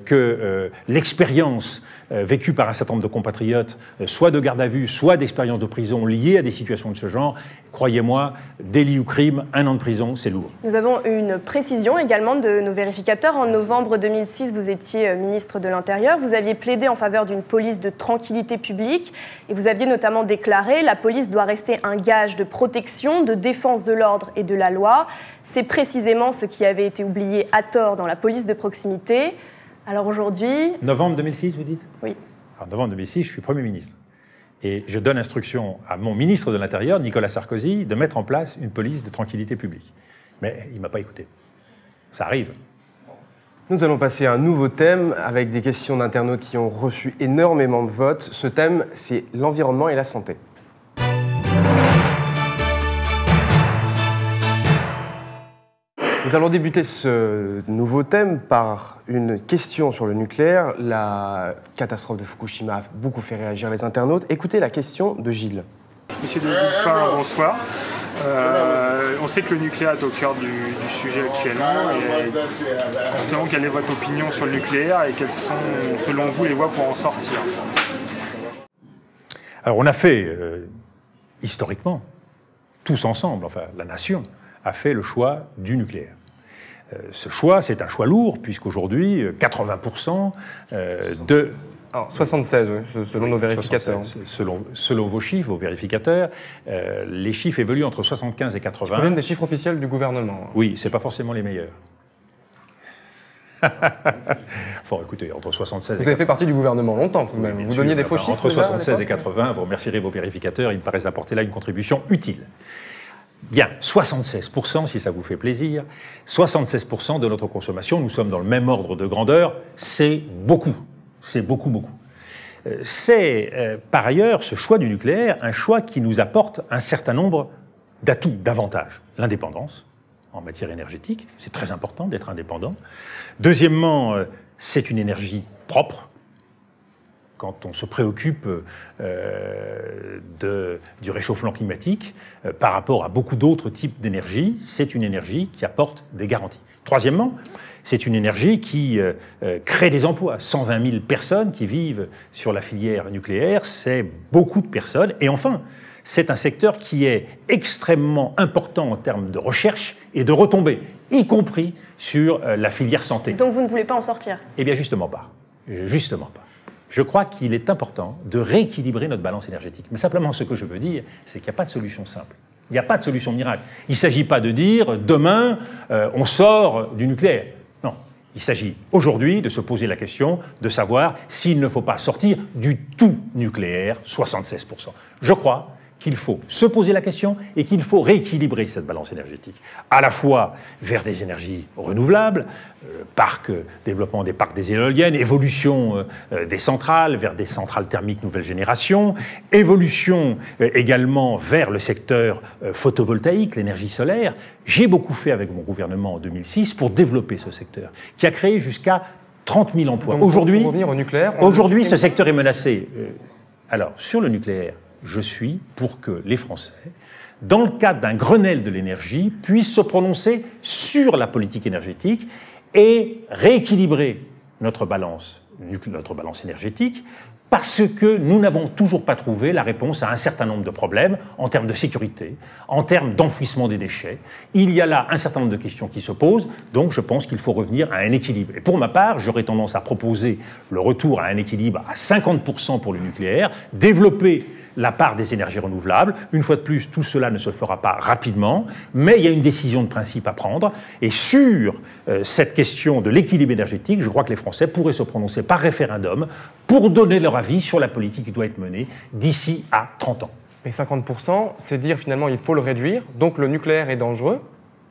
que l'expérience vécue par un certain nombre de compatriotes, soit de garde à vue, soit d'expérience de prison liée à des situations de ce genre. Croyez-moi, délit ou crime, 1 an de prison, c'est lourd. Nous avons une précision également de nos vérificateurs. En novembre 2006, vous étiez ministre de l'Intérieur. Vous aviez plaidé en faveur d'une police de tranquillité publique et vous aviez notamment déclaré « La police doit rester un gage de protection, de défense de l'ordre et de la loi ». C'est précisément ce qui avait été oublié à tort dans la police de proximité. Alors aujourd'hui... Novembre 2006, vous dites ? Oui. En novembre 2006, je suis Premier ministre. Et je donne instruction à mon ministre de l'Intérieur, Nicolas Sarkozy, de mettre en place une police de tranquillité publique. Mais il ne m'a pas écouté. Ça arrive. Nous allons passer à un nouveau thème avec des questions d'internautes qui ont reçu énormément de votes. Ce thème, c'est l'environnement et la santé. Nous allons débuter ce nouveau thème par une question sur le nucléaire. La catastrophe de Fukushima a beaucoup fait réagir les internautes. Écoutez la question de Gilles. Monsieur de Villepin, bonsoir. On sait que le nucléaire est au cœur du sujet actuellement. Et justement, quelle est votre opinion sur le nucléaire et quelles sont, selon vous, les voies pour en sortir? Alors, on a fait, historiquement, tous ensemble, enfin, la nation, a fait le choix du nucléaire. Ce choix, c'est un choix lourd, puisqu'aujourd'hui, 80% de... Alors, 76, oui, selon nos vérificateurs. 76, selon vos chiffres, vos vérificateurs, les chiffres évoluent entre 75 et 80. Qui proviennent des chiffres officiels du gouvernement. Oui, c'est pas forcément les meilleurs. Bon, écoutez, entre 76 et 80... Vous avez fait partie du gouvernement longtemps, tout de même. Vous donniez des faux chiffres. Entre 76 et 80, vous remercierez vos vérificateurs, ils me paraissent apporter là une contribution utile. Bien, 76%, si ça vous fait plaisir, 76% de notre consommation, nous sommes dans le même ordre de grandeur, c'est beaucoup. C'est beaucoup, beaucoup. C'est, par ailleurs, ce choix du nucléaire, un choix qui nous apporte un certain nombre d'atouts, d'avantages. L'indépendance en matière énergétique, c'est très important d'être indépendant. Deuxièmement, c'est une énergie propre. Quand on se préoccupe du réchauffement climatique, par rapport à beaucoup d'autres types d'énergie, c'est une énergie qui apporte des garanties. Troisièmement, c'est une énergie qui crée des emplois. 120 000 personnes qui vivent sur la filière nucléaire, c'est beaucoup de personnes. Et enfin, c'est un secteur qui est extrêmement important en termes de recherche et de retombées, y compris sur la filière santé. Donc vous ne voulez pas en sortir? Eh bien, justement pas. Justement pas. Je crois qu'il est important de rééquilibrer notre balance énergétique. Mais simplement, ce que je veux dire, c'est qu'il n'y a pas de solution simple. Il n'y a pas de solution miracle. Il ne s'agit pas de dire, demain, on sort du nucléaire. Non. Il s'agit aujourd'hui de se poser la question de savoir s'il ne faut pas sortir du tout nucléaire, 76%. Je crois qu'il faut se poser la question et qu'il faut rééquilibrer cette balance énergétique, à la fois vers des énergies renouvelables, développement des parcs des éoliennes, évolution des centrales vers des centrales thermiques nouvelle génération, évolution également vers le secteur photovoltaïque, l'énergie solaire. J'ai beaucoup fait avec mon gouvernement en 2006 pour développer ce secteur, qui a créé jusqu'à 30 000 emplois. Aujourd'hui, pour revenir au nucléaire, aujourd'hui, ce secteur est menacé. Alors, sur le nucléaire, je suis pour que les Français, dans le cadre d'un Grenelle de l'énergie, puissent se prononcer sur la politique énergétique et rééquilibrer notre balance énergétique, parce que nous n'avons toujours pas trouvé la réponse à un certain nombre de problèmes en termes de sécurité, en termes d'enfouissement des déchets. Il y a là un certain nombre de questions qui se posent, donc je pense qu'il faut revenir à un équilibre. Et pour ma part, j'aurais tendance à proposer le retour à un équilibre à 50% pour le nucléaire, développer la part des énergies renouvelables. Une fois de plus, tout cela ne se fera pas rapidement, mais il y a une décision de principe à prendre. Et sur cette question de l'équilibre énergétique, je crois que les Français pourraient se prononcer par référendum pour donner leur avis sur la politique qui doit être menée d'ici à 30 ans. Mais 50%, c'est dire finalement il faut le réduire, donc le nucléaire est dangereux.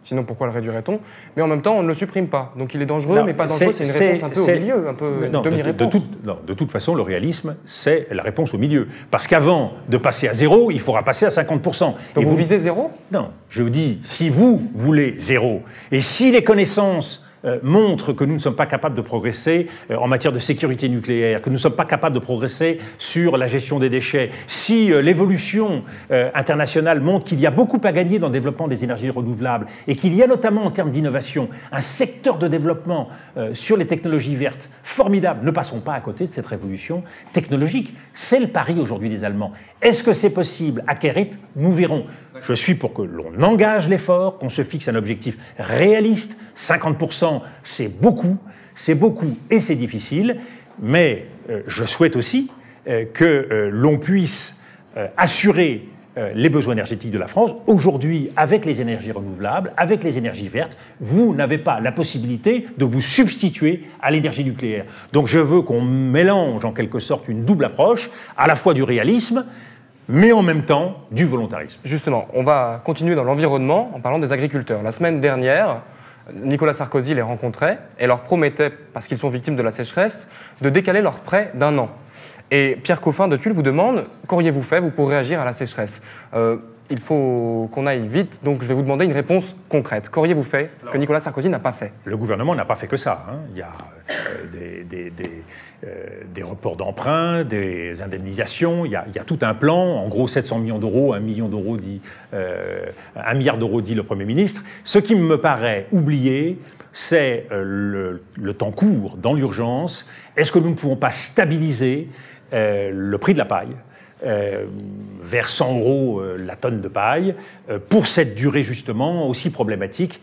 Sinon, pourquoi le réduirait-on? Mais en même temps, on ne le supprime pas. Donc il est dangereux, non, mais pas dangereux, c'est une réponse un peu au milieu, un peu demi-réponse. De toute façon, le réalisme, c'est la réponse au milieu. Parce qu'avant de passer à zéro, il faudra passer à 50%. Donc et vous visez zéro? Non, je vous dis, si vous voulez zéro, et si les connaissances montre que nous ne sommes pas capables de progresser en matière de sécurité nucléaire, que nous ne sommes pas capables de progresser sur la gestion des déchets, si l'évolution internationale montre qu'il y a beaucoup à gagner dans le développement des énergies renouvelables et qu'il y a notamment en termes d'innovation un secteur de développement sur les technologies vertes formidable, ne passons pas à côté de cette révolution technologique. C'est le pari aujourd'hui des Allemands. Est-ce que c'est possible? À quel rythme? Nous verrons. Je suis pour que l'on engage l'effort, qu'on se fixe un objectif réaliste. 50%, c'est beaucoup et c'est difficile. Mais je souhaite aussi que l'on puisse assurer les besoins énergétiques de la France. Aujourd'hui, avec les énergies renouvelables, avec les énergies vertes, vous n'avez pas la possibilité de vous substituer à l'énergie nucléaire. Donc je veux qu'on mélange en quelque sorte une double approche, à la fois du réalisme, mais en même temps du volontarisme. Justement, on va continuer dans l'environnement en parlant des agriculteurs. La semaine dernière, Nicolas Sarkozy les rencontrait et leur promettait, parce qu'ils sont victimes de la sécheresse, de décaler leur prêt d'1 an. Et Pierre Coffin de Tulle vous demande « Qu'auriez-vous fait, vous, pour réagir à la sécheresse ?» Il faut qu'on aille vite, donc je vais vous demander une réponse concrète. Qu'auriez-vous fait que Nicolas Sarkozy n'a pas fait? Le gouvernement n'a pas fait que ça. Hein. Il y a des reports d'emprunts, des indemnisations, il y a tout un plan, en gros 700 millions d'euros, 1 milliard d'euros dit le Premier ministre. Ce qui me paraît oublié, c'est le temps court, dans l'urgence. Est-ce que nous ne pouvons pas stabiliser le prix de la paille vers 100 € la tonne de paille, pour cette durée justement aussi problématique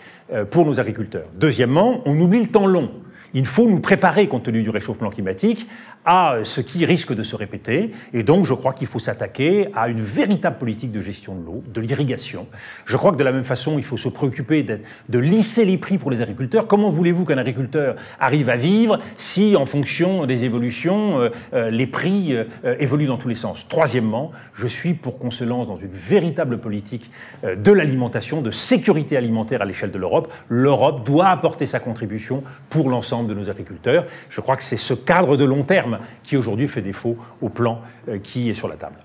pour nos agriculteurs. Deuxièmement, on oublie le temps long. Il faut nous préparer, compte tenu du réchauffement climatique, à ce qui risque de se répéter. Et donc, je crois qu'il faut s'attaquer à une véritable politique de gestion de l'eau, de l'irrigation. Je crois que de la même façon, il faut se préoccuper de lisser les prix pour les agriculteurs. Comment voulez-vous qu'un agriculteur arrive à vivre si, en fonction des évolutions, les prix évoluent dans tous les sens? Troisièmement, je suis pour qu'on se lance dans une véritable politique de l'alimentation, de sécurité alimentaire à l'échelle de l'Europe. L'Europe doit apporter sa contribution pour l'ensemble de nos agriculteurs. Je crois que c'est ce cadre de long terme qui aujourd'hui fait défaut au plan qui est sur la table.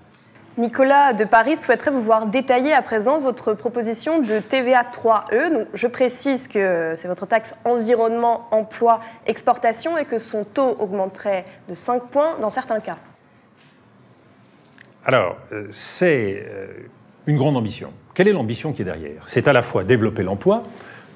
Nicolas de Paris souhaiterait vous voir détailler à présent votre proposition de TVA 3E. Donc, je précise que c'est votre taxe environnement, emploi, exportation et que son taux augmenterait de 5 points dans certains cas. Alors, c'est une grande ambition. Quelle est l'ambition qui est derrière? C'est à la fois développer l'emploi.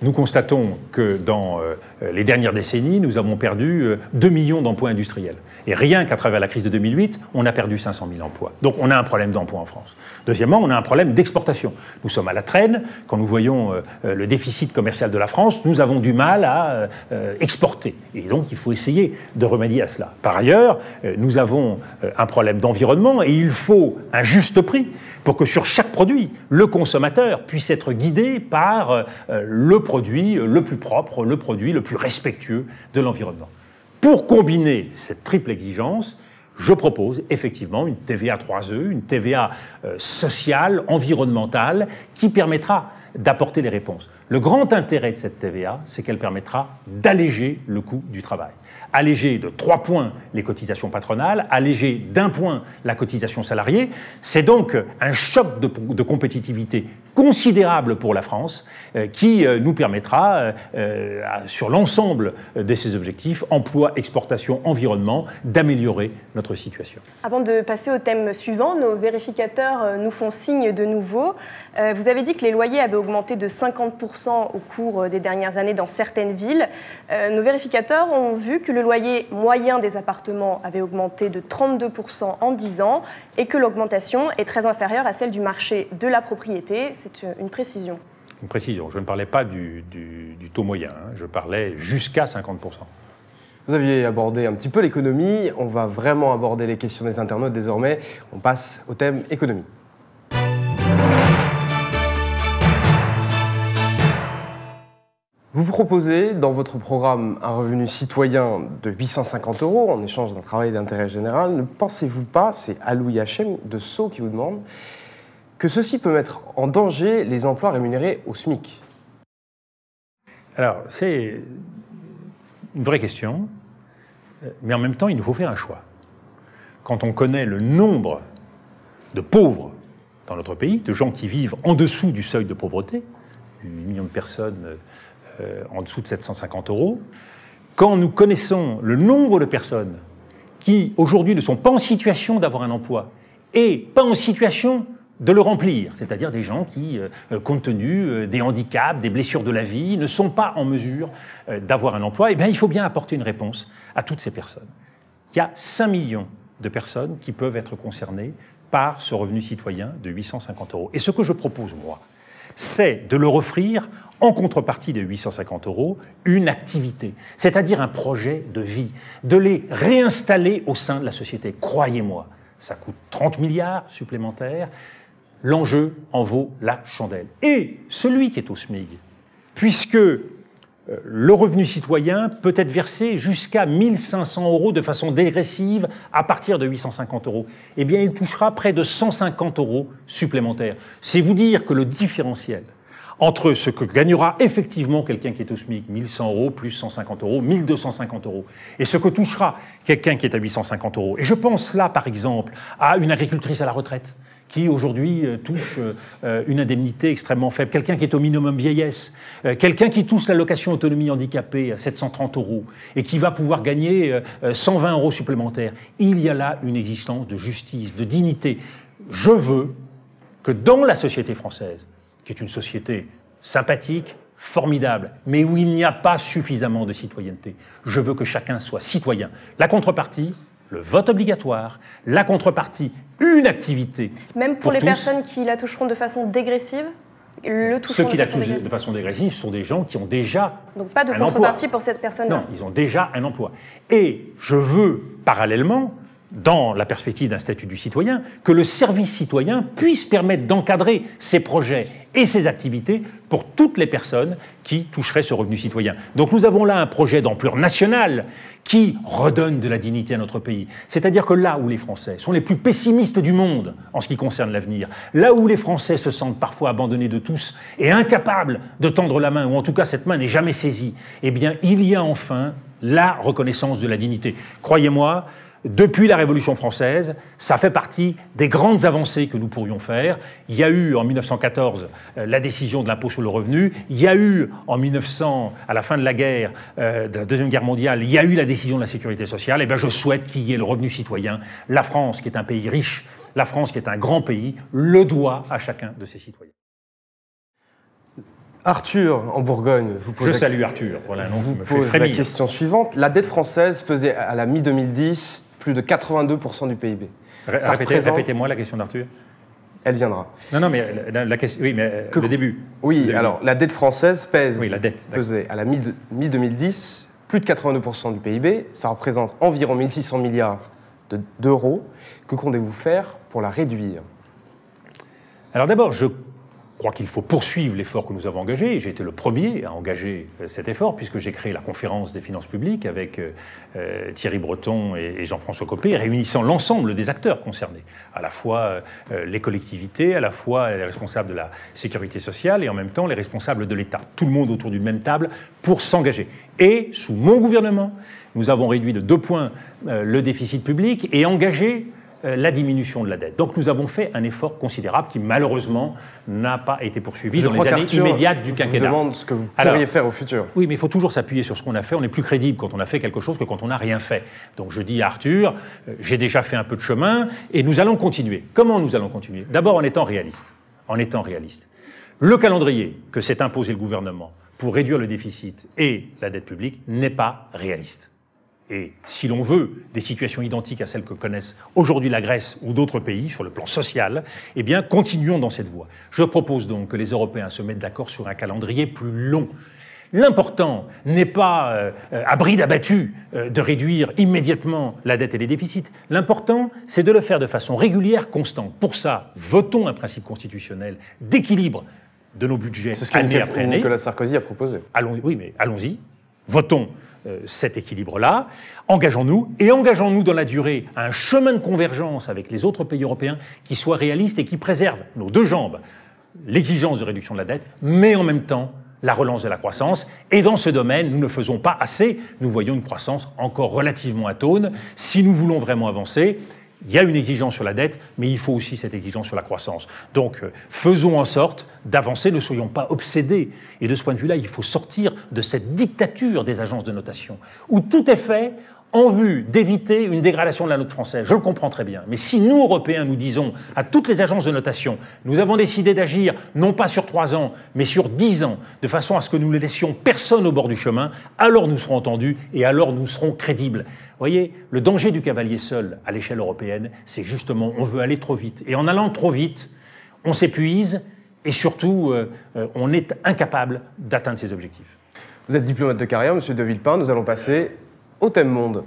Nous constatons que dans les dernières décennies, nous avons perdu 2 millions d'emplois industriels. Et rien qu'à travers la crise de 2008, on a perdu 500 000 emplois. Donc on a un problème d'emploi en France. Deuxièmement, on a un problème d'exportation. Nous sommes à la traîne. Quand nous voyons le déficit commercial de la France, nous avons du mal à exporter. Et donc il faut essayer de remédier à cela. Par ailleurs, nous avons un problème d'environnement et il faut un juste prix pour que sur chaque produit, le consommateur puisse être guidé par le produit le plus propre, le produit le plus respectueux de l'environnement. Pour combiner cette triple exigence, je propose effectivement une TVA 3E, une TVA sociale, environnementale, qui permettra d'apporter les réponses. Le grand intérêt de cette TVA, c'est qu'elle permettra d'alléger le coût du travail. Alléger de 3 points les cotisations patronales, alléger d'1 point la cotisation salariée. C'est donc un choc de compétitivité considérable pour la France qui nous permettra, sur l'ensemble de ces objectifs, emploi, exportation, environnement, d'améliorer notre situation. Avant de passer au thème suivant, nos vérificateurs nous font signe de nouveau. Vous avez dit que les loyers avaient avait augmenté de 50% au cours des dernières années dans certaines villes. Nos vérificateurs ont vu que le loyer moyen des appartements avait augmenté de 32% en 10 ans et que l'augmentation est très inférieure à celle du marché de la propriété. C'est une précision. Une précision, je ne parlais pas du taux moyen, hein. Je parlais jusqu'à 50%. Vous aviez abordé un petit peu l'économie, on va vraiment aborder les questions des internautes désormais. On passe au thème économie. Vous proposez dans votre programme un revenu citoyen de 850 € en échange d'un travail d'intérêt général. Ne pensez-vous pas, c'est Alou Hachem de Sceaux qui vous demande, que ceci peut mettre en danger les emplois rémunérés au SMIC? Alors, c'est une vraie question, mais en même temps, il nous faut faire un choix. Quand on connaît le nombre de pauvres dans notre pays, de gens qui vivent en dessous du seuil de pauvreté, 8 millions de personnes en dessous de 750 €, quand nous connaissons le nombre de personnes qui, aujourd'hui, ne sont pas en situation d'avoir un emploi et pas en situation de le remplir, c'est-à-dire des gens qui, compte tenu des handicaps, des blessures de la vie, ne sont pas en mesure d'avoir un emploi, eh bien, il faut bien apporter une réponse à toutes ces personnes. Il y a 5 millions de personnes qui peuvent être concernées par ce revenu citoyen de 850 €. Et ce que je propose, moi, c'est de leur offrir, en contrepartie de 850 €, une activité, c'est-à-dire un projet de vie, de les réinstaller au sein de la société. Croyez-moi, ça coûte 30 milliards supplémentaires. L'enjeu en vaut la chandelle. Et celui qui est au SMIC, puisque le revenu citoyen peut être versé jusqu'à 1 500 € de façon dégressive à partir de 850 €, eh bien il touchera près de 150 € supplémentaires. C'est vous dire que le différentiel entre ce que gagnera effectivement quelqu'un qui est au SMIC, 1 100 € plus 150 €, 1 250 €, et ce que touchera quelqu'un qui est à 850 €. Et je pense là, par exemple, à une agricultrice à la retraite, qui aujourd'hui touche une indemnité extrêmement faible, quelqu'un qui est au minimum vieillesse, quelqu'un qui touche l'allocation autonomie handicapée à 730 € et qui va pouvoir gagner 120 € supplémentaires. Il y a là une existence de justice, de dignité. Je veux que dans la société française, qui est une société sympathique, formidable, mais où il n'y a pas suffisamment de citoyenneté, je veux que chacun soit citoyen. La contrepartie, le vote obligatoire, la contrepartie, une activité. Même pour les personnes qui la toucheront de façon dégressive, ceux qui la touchent de façon dégressive sont des gens qui ont déjà donc pas de contrepartie pour cette personne-là. Non, ils ont déjà un emploi. Et je veux, parallèlement, dans la perspective d'un statut du citoyen, que le service citoyen puisse permettre d'encadrer ces projets et ces activités pour toutes les personnes qui toucheraient ce revenu citoyen. Donc nous avons là un projet d'ampleur nationale qui redonne de la dignité à notre pays. C'est-à-dire que là où les Français sont les plus pessimistes du monde en ce qui concerne l'avenir, là où les Français se sentent parfois abandonnés de tous et incapables de tendre la main, ou en tout cas cette main n'est jamais saisie, eh bien il y a enfin la reconnaissance de la dignité. Croyez-moi, depuis la Révolution française, ça fait partie des grandes avancées que nous pourrions faire. Il y a eu en 1914 la décision de l'impôt sur le revenu. Il y a eu en 1900, à la fin de la guerre, de la Deuxième Guerre mondiale, il y a eu la décision de la sécurité sociale. Et bien, je souhaite qu'il y ait le revenu citoyen. La France, qui est un pays riche, la France, qui est un grand pays, le doit à chacun de ses citoyens. Arthur, en Bourgogne, vous posez... Je salue Arthur. Voilà un nom qui me fait pose frémir. La question suivante. La dette française pesait à la mi-2010 plus de 82% du PIB. Répétez-moi la question d'Arthur. Elle viendra. Non, mais la question... Oui, mais le début. Oui, alors, la dette française pèse... Oui, la dette. Pesait à la mi-2010 plus de 82% du PIB. Ça représente environ 1 600 milliards d'euros. Que comptez-vous faire pour la réduire? Alors d'abord, je crois qu'il faut poursuivre l'effort que nous avons engagé. J'ai été le premier à engager cet effort, puisque j'ai créé la conférence des finances publiques avec Thierry Breton et Jean-François Copé, réunissant l'ensemble des acteurs concernés, à la fois les collectivités, à la fois les responsables de la sécurité sociale et en même temps les responsables de l'État. Tout le monde autour d'une même table pour s'engager. Et sous mon gouvernement, nous avons réduit de 2 points le déficit public et engagé la diminution de la dette. Donc nous avons fait un effort considérable qui malheureusement n'a pas été poursuivi dans les années immédiates du quinquennat. Je vous demande ce que vous pourriez faire au futur. Oui, mais il faut toujours s'appuyer sur ce qu'on a fait. On est plus crédible quand on a fait quelque chose que quand on n'a rien fait. Donc je dis à Arthur, j'ai déjà fait un peu de chemin et nous allons continuer. Comment nous allons continuer? D'abord en étant réalistes. Le calendrier que s'est imposé le gouvernement pour réduire le déficit et la dette publique n'est pas réaliste. Et si l'on veut des situations identiques à celles que connaissent aujourd'hui la Grèce ou d'autres pays sur le plan social, eh bien, continuons dans cette voie. Je propose donc que les Européens se mettent d'accord sur un calendrier plus long. L'important n'est pas, à bride abattue, de réduire immédiatement la dette et les déficits. L'important, c'est de le faire de façon régulière, constante. Pour ça, votons un principe constitutionnel d'équilibre de nos budgets année après année. Nicolas Sarkozy a proposé. Oui, mais allons-y. Votons cet équilibre-là, engageons-nous dans la durée à un chemin de convergence avec les autres pays européens qui soit réaliste et qui préserve nos deux jambes, l'exigence de réduction de la dette, mais en même temps la relance de la croissance. Et dans ce domaine, nous ne faisons pas assez. Nous voyons une croissance encore relativement atone. Si nous voulons vraiment avancer, il y a une exigence sur la dette, mais il faut aussi cette exigence sur la croissance. Donc, faisons en sorte d'avancer, ne soyons pas obsédés. Et de ce point de vue-là, il faut sortir de cette dictature des agences de notation, où tout est fait en vue d'éviter une dégradation de la note française. Je le comprends très bien. Mais si nous, Européens, nous disons à toutes les agences de notation, nous avons décidé d'agir non pas sur 3 ans, mais sur 10 ans, de façon à ce que nous ne laissions personne au bord du chemin, alors nous serons entendus et alors nous serons crédibles. Vous voyez, le danger du cavalier seul à l'échelle européenne, c'est justement on veut aller trop vite. Et en allant trop vite, on s'épuise et surtout, on est incapable d'atteindre ses objectifs. Vous êtes diplomate de carrière, Monsieur de Villepin. Nous allons passer au thème monde.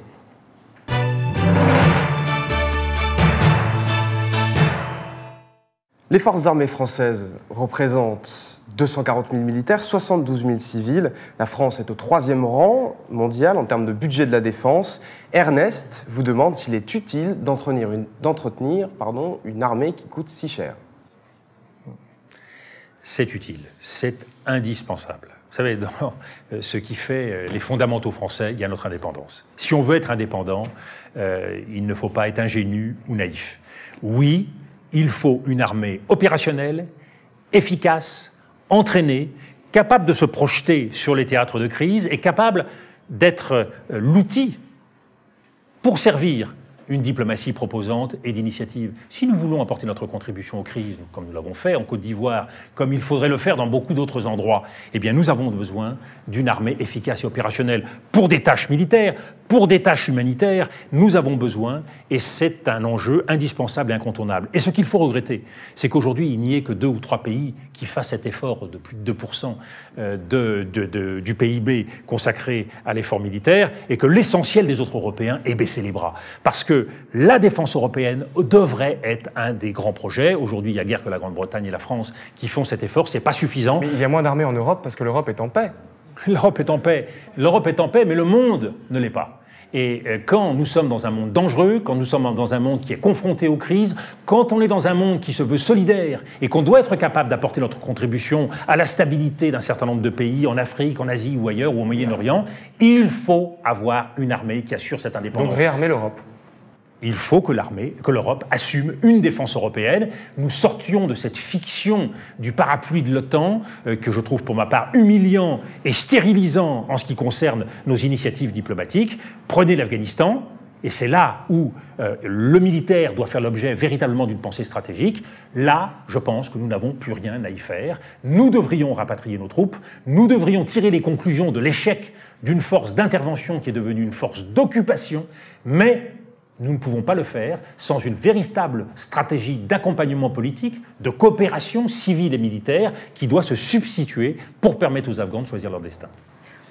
Les forces armées françaises représentent 240 000 militaires, 72 000 civils. La France est au 3e rang mondial en termes de budget de la défense. Ernest vous demande s'il est utile d'entretenir une armée qui coûte si cher. C'est utile, c'est indispensable. Vous savez, dans ce qui fait les fondamentaux français, il y a notre indépendance. Si on veut être indépendant, il ne faut pas être ingénu ou naïf. Oui, il faut une armée opérationnelle, efficace, entraînée, capable de se projeter sur les théâtres de crise et capable d'être l'outil pour servir une diplomatie proposante et d'initiative. Si nous voulons apporter notre contribution aux crises, comme nous l'avons fait en Côte d'Ivoire, comme il faudrait le faire dans beaucoup d'autres endroits, eh bien nous avons besoin d'une armée efficace et opérationnelle pour des tâches militaires, pour des tâches humanitaires. Nous avons besoin, et c'est un enjeu indispensable et incontournable. Et ce qu'il faut regretter, c'est qu'aujourd'hui, il n'y ait que 2 ou 3 pays qui fassent cet effort de plus de 2% du PIB consacré à l'effort militaire, et que l'essentiel des autres Européens ait baissé les bras. Parce que la défense européenne devrait être un des grands projets. Aujourd'hui, il n'y a guère que la Grande-Bretagne et la France qui font cet effort. Ce n'est pas suffisant. Mais il y a moins d'armées en Europe parce que l'Europe est en paix. L'Europe est en paix. L'Europe est en paix, mais le monde ne l'est pas. Et quand nous sommes dans un monde dangereux, quand nous sommes dans un monde qui est confronté aux crises, quand on est dans un monde qui se veut solidaire et qu'on doit être capable d'apporter notre contribution à la stabilité d'un certain nombre de pays, en Afrique, en Asie ou ailleurs, ou au Moyen-Orient, il faut avoir une armée qui assure cette indépendance. Donc réarmer l'Europe. Il faut que l'Europe assume une défense européenne. Nous sortions de cette fiction du parapluie de l'OTAN, que je trouve pour ma part humiliant et stérilisant en ce qui concerne nos initiatives diplomatiques. Prenez l'Afghanistan, et c'est là où le militaire doit faire l'objet véritablement d'une pensée stratégique. Là, je pense que nous n'avons plus rien à y faire. Nous devrions rapatrier nos troupes, nous devrions tirer les conclusions de l'échec d'une force d'intervention qui est devenue une force d'occupation, mais nous ne pouvons pas le faire sans une véritable stratégie d'accompagnement politique, de coopération civile et militaire qui doit se substituer pour permettre aux Afghans de choisir leur destin.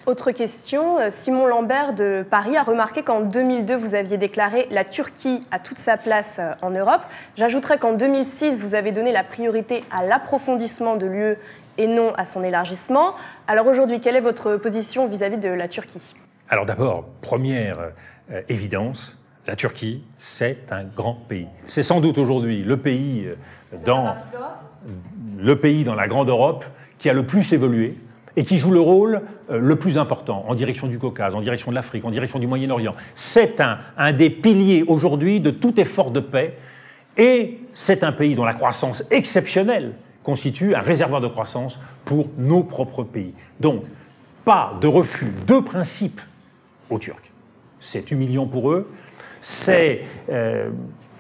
Autre question, Simon Lambert de Paris a remarqué qu'en 2002, vous aviez déclaré « La Turquie a toute sa place en Europe ». J'ajouterais qu'en 2006, vous avez donné la priorité à l'approfondissement de l'UE et non à son élargissement. Alors aujourd'hui, quelle est votre position vis-à-vis de la Turquie ? Alors d'abord, première évidence, la Turquie, c'est un grand pays. C'est sans doute aujourd'hui le pays dans la grande Europe qui a le plus évolué et qui joue le rôle le plus important en direction du Caucase, en direction de l'Afrique, en direction du Moyen-Orient. C'est un des piliers aujourd'hui de tout effort de paix et c'est un pays dont la croissance exceptionnelle constitue un réservoir de croissance pour nos propres pays. Donc, pas de refus de principe aux Turcs. C'est humiliant pour eux. C'est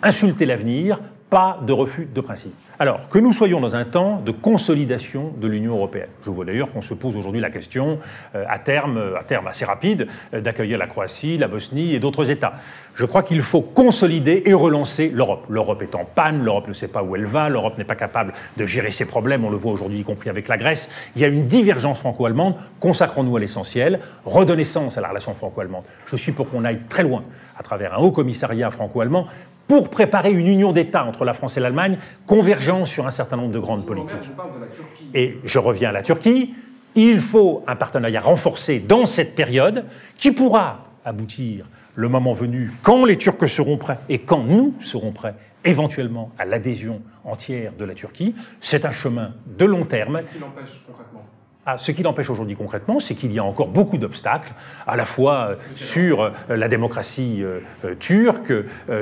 insulter l'avenir, pas de refus de principe. Alors, que nous soyons dans un temps de consolidation de l'Union européenne. Je vois d'ailleurs qu'on se pose aujourd'hui la question, à terme assez rapide, d'accueillir la Croatie, la Bosnie et d'autres États. Je crois qu'il faut consolider et relancer l'Europe. L'Europe est en panne, l'Europe ne sait pas où elle va, l'Europe n'est pas capable de gérer ses problèmes, on le voit aujourd'hui y compris avec la Grèce. Il y a une divergence franco-allemande, consacrons-nous à l'essentiel, redonnez sens à la relation franco-allemande. Je suis pour qu'on aille très loin, à travers un haut commissariat franco-allemand, pour préparer une union d'États entre la France et l'Allemagne, convergeant sur un certain nombre de grandes politiques. Et je reviens à la Turquie, il faut un partenariat renforcé dans cette période qui pourra aboutir, le moment venu, quand les Turcs seront prêts et quand nous serons prêts, éventuellement à l'adhésion entière de la Turquie. C'est un chemin de long terme. Qu'est-ce qui l'empêche concrètement ? Ce qui l'empêche aujourd'hui concrètement, c'est qu'il y a encore beaucoup d'obstacles, à la fois sur la démocratie turque,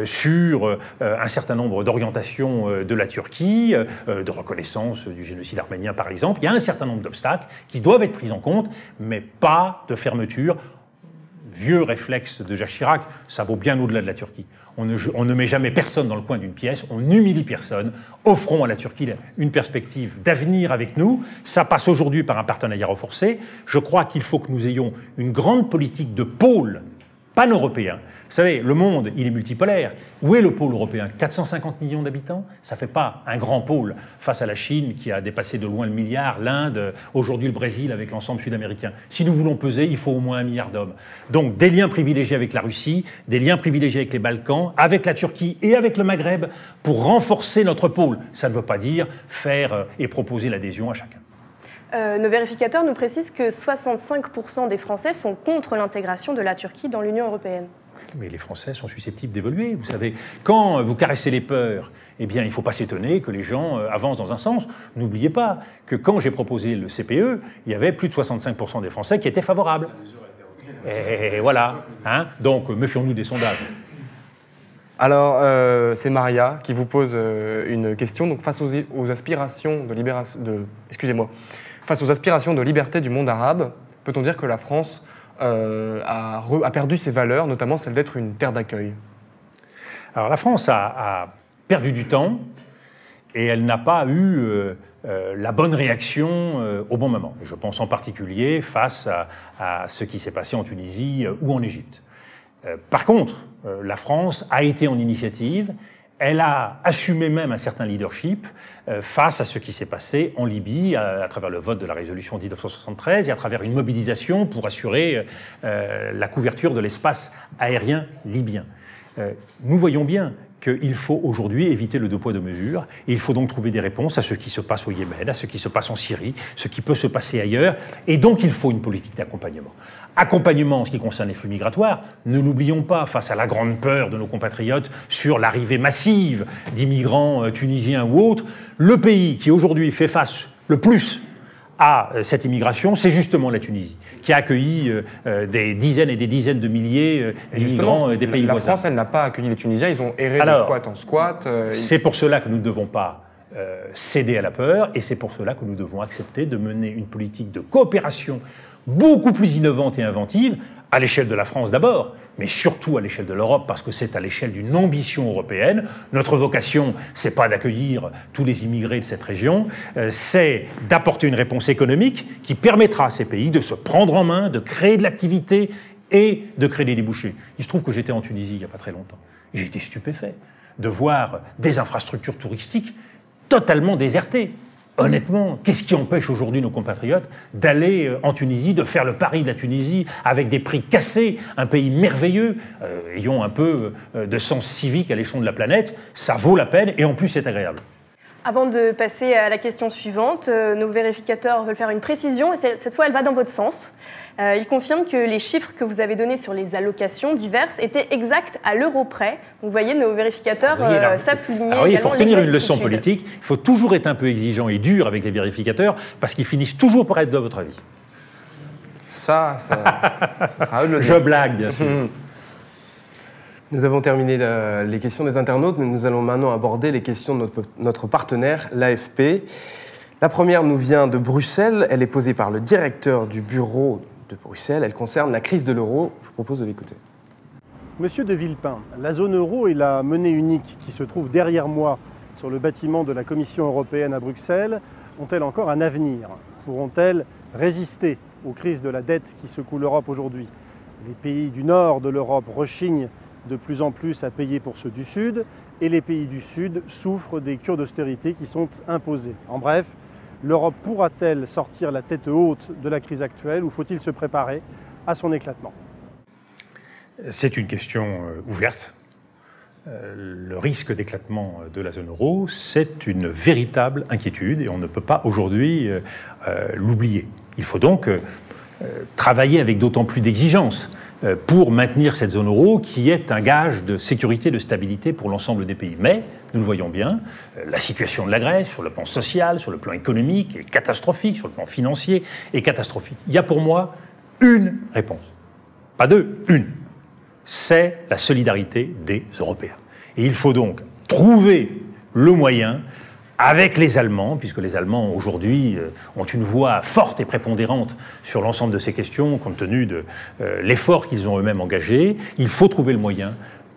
sur un certain nombre d'orientations de la Turquie, de reconnaissance du génocide arménien par exemple. Il y a un certain nombre d'obstacles qui doivent être pris en compte, mais pas de fermeture. Vieux réflexe de Jacques Chirac, ça vaut bien au-delà de la Turquie. On ne met jamais personne dans le coin d'une pièce, on n'humilie personne. Offrons à la Turquie une perspective d'avenir avec nous. Ça passe aujourd'hui par un partenariat renforcé. Je crois qu'il faut que nous ayons une grande politique de pôle pan-européen. Vous savez, le monde, il est multipolaire. Où est le pôle européen ? 450 millions d'habitants ? Ça ne fait pas un grand pôle face à la Chine qui a dépassé de loin le milliard, l'Inde, aujourd'hui le Brésil avec l'ensemble sud-américain. Si nous voulons peser, il faut au moins 1 milliard d'hommes. Donc des liens privilégiés avec la Russie, des liens privilégiés avec les Balkans, avec la Turquie et avec le Maghreb pour renforcer notre pôle. Ça ne veut pas dire faire et proposer l'adhésion à chacun. Nos vérificateurs nous précisent que 65% des Français sont contre l'intégration de la Turquie dans l'Union européenne. Mais les Français sont susceptibles d'évoluer. Vous savez, quand vous caressez les peurs, eh bien, il ne faut pas s'étonner que les gens avancent dans un sens. N'oubliez pas que quand j'ai proposé le CPE, il y avait plus de 65% des Français qui étaient favorables. Et voilà. Hein. Donc, méfions-nous des sondages. Alors, c'est Maria qui vous pose une question. Donc, face aux aspirations de libération, face aux aspirations de liberté du monde arabe, peut-on dire que la France a perdu ses valeurs, notamment celle d'être une terre d'accueil? Alors, la France a perdu du temps et elle n'a pas eu la bonne réaction au bon moment. Je pense en particulier face à ce qui s'est passé en Tunisie ou en Égypte. Par contre, la France a été en initiative, elle a assumé même un certain leadership face à ce qui s'est passé en Libye à travers le vote de la résolution 1973 et à travers une mobilisation pour assurer la couverture de l'espace aérien libyen. Nous voyons bien qu'il faut aujourd'hui éviter le deux poids deux mesures et il faut donc trouver des réponses à ce qui se passe au Yémen, à ce qui se passe en Syrie, ce qui peut se passer ailleurs et donc il faut une politique d'accompagnement. Accompagnement en ce qui concerne les flux migratoires, ne l'oublions pas, face à la grande peur de nos compatriotes sur l'arrivée massive d'immigrants tunisiens ou autres, le pays qui aujourd'hui fait face le plus à cette immigration, c'est justement la Tunisie, qui a accueilli des dizaines et des dizaines de milliers d'immigrants des pays voisins. La France, elle n'a pas accueilli les Tunisiens, ils ont erré de squat en squat. C'est pour cela que nous ne devons pas céder à la peur, et c'est pour cela que nous devons accepter de mener une politique de coopération beaucoup plus innovante et inventive, à l'échelle de la France d'abord, mais surtout à l'échelle de l'Europe, parce que c'est à l'échelle d'une ambition européenne. Notre vocation, c'est pas d'accueillir tous les immigrés de cette région, c'est d'apporter une réponse économique qui permettra à ces pays de se prendre en main, de créer de l'activité et de créer des débouchés. Il se trouve que j'étais en Tunisie il n'y a pas très longtemps. J'ai été stupéfait de voir des infrastructures touristiques totalement désertées. Honnêtement, qu'est-ce qui empêche aujourd'hui nos compatriotes d'aller en Tunisie, de faire le pari de la Tunisie avec des prix cassés, un pays merveilleux, ayons un peu de sens civique à l'échelon de la planète, ça vaut la peine et en plus c'est agréable. Avant de passer à la question suivante, nos vérificateurs veulent faire une précision et cette fois elle va dans votre sens. Ils confirment que les chiffres que vous avez donnés sur les allocations diverses étaient exacts à l'euro près. Donc, vous voyez, nos vérificateurs savent souligner. Alors oui, il faut retenir une leçon politique. Il faut toujours être un peu exigeant et dur avec les vérificateurs parce qu'ils finissent toujours par être de votre avis. Ça sera à eux de le dire. Je blague, bien sûr. Nous avons terminé les questions des internautes, mais nous allons maintenant aborder les questions de notre partenaire, l'AFP. La première nous vient de Bruxelles. Elle est posée par le directeur du bureau de Bruxelles. Elle concerne la crise de l'euro. Je vous propose de l'écouter. Monsieur de Villepin, la zone euro et la monnaie unique qui se trouve derrière moi sur le bâtiment de la Commission européenne à Bruxelles ont-elles encore un avenir? Pourront-elles résister aux crises de la dette qui secouent l'Europe aujourd'hui? Les pays du nord de l'Europe rechignent de plus en plus à payer pour ceux du sud et les pays du sud souffrent des cures d'austérité qui sont imposées. En bref, l'Europe pourra-t-elle sortir la tête haute de la crise actuelle ou faut-il se préparer à son éclatement? C'est une question ouverte. Le risque d'éclatement de la zone euro, c'est une véritable inquiétude et on ne peut pas aujourd'hui l'oublier. Il faut donc travailler avec d'autant plus d'exigence pour maintenir cette zone euro qui est un gage de sécurité et de stabilité pour l'ensemble des pays. Mais, nous le voyons bien, la situation de la Grèce, sur le plan social, sur le plan économique, est catastrophique, sur le plan financier, est catastrophique. Il y a pour moi une réponse, pas deux, une. C'est la solidarité des Européens. Et il faut donc trouver le moyen avec les Allemands, puisque les Allemands aujourd'hui ont une voix forte et prépondérante sur l'ensemble de ces questions, compte tenu de l'effort qu'ils ont eux-mêmes engagé, il faut trouver le moyen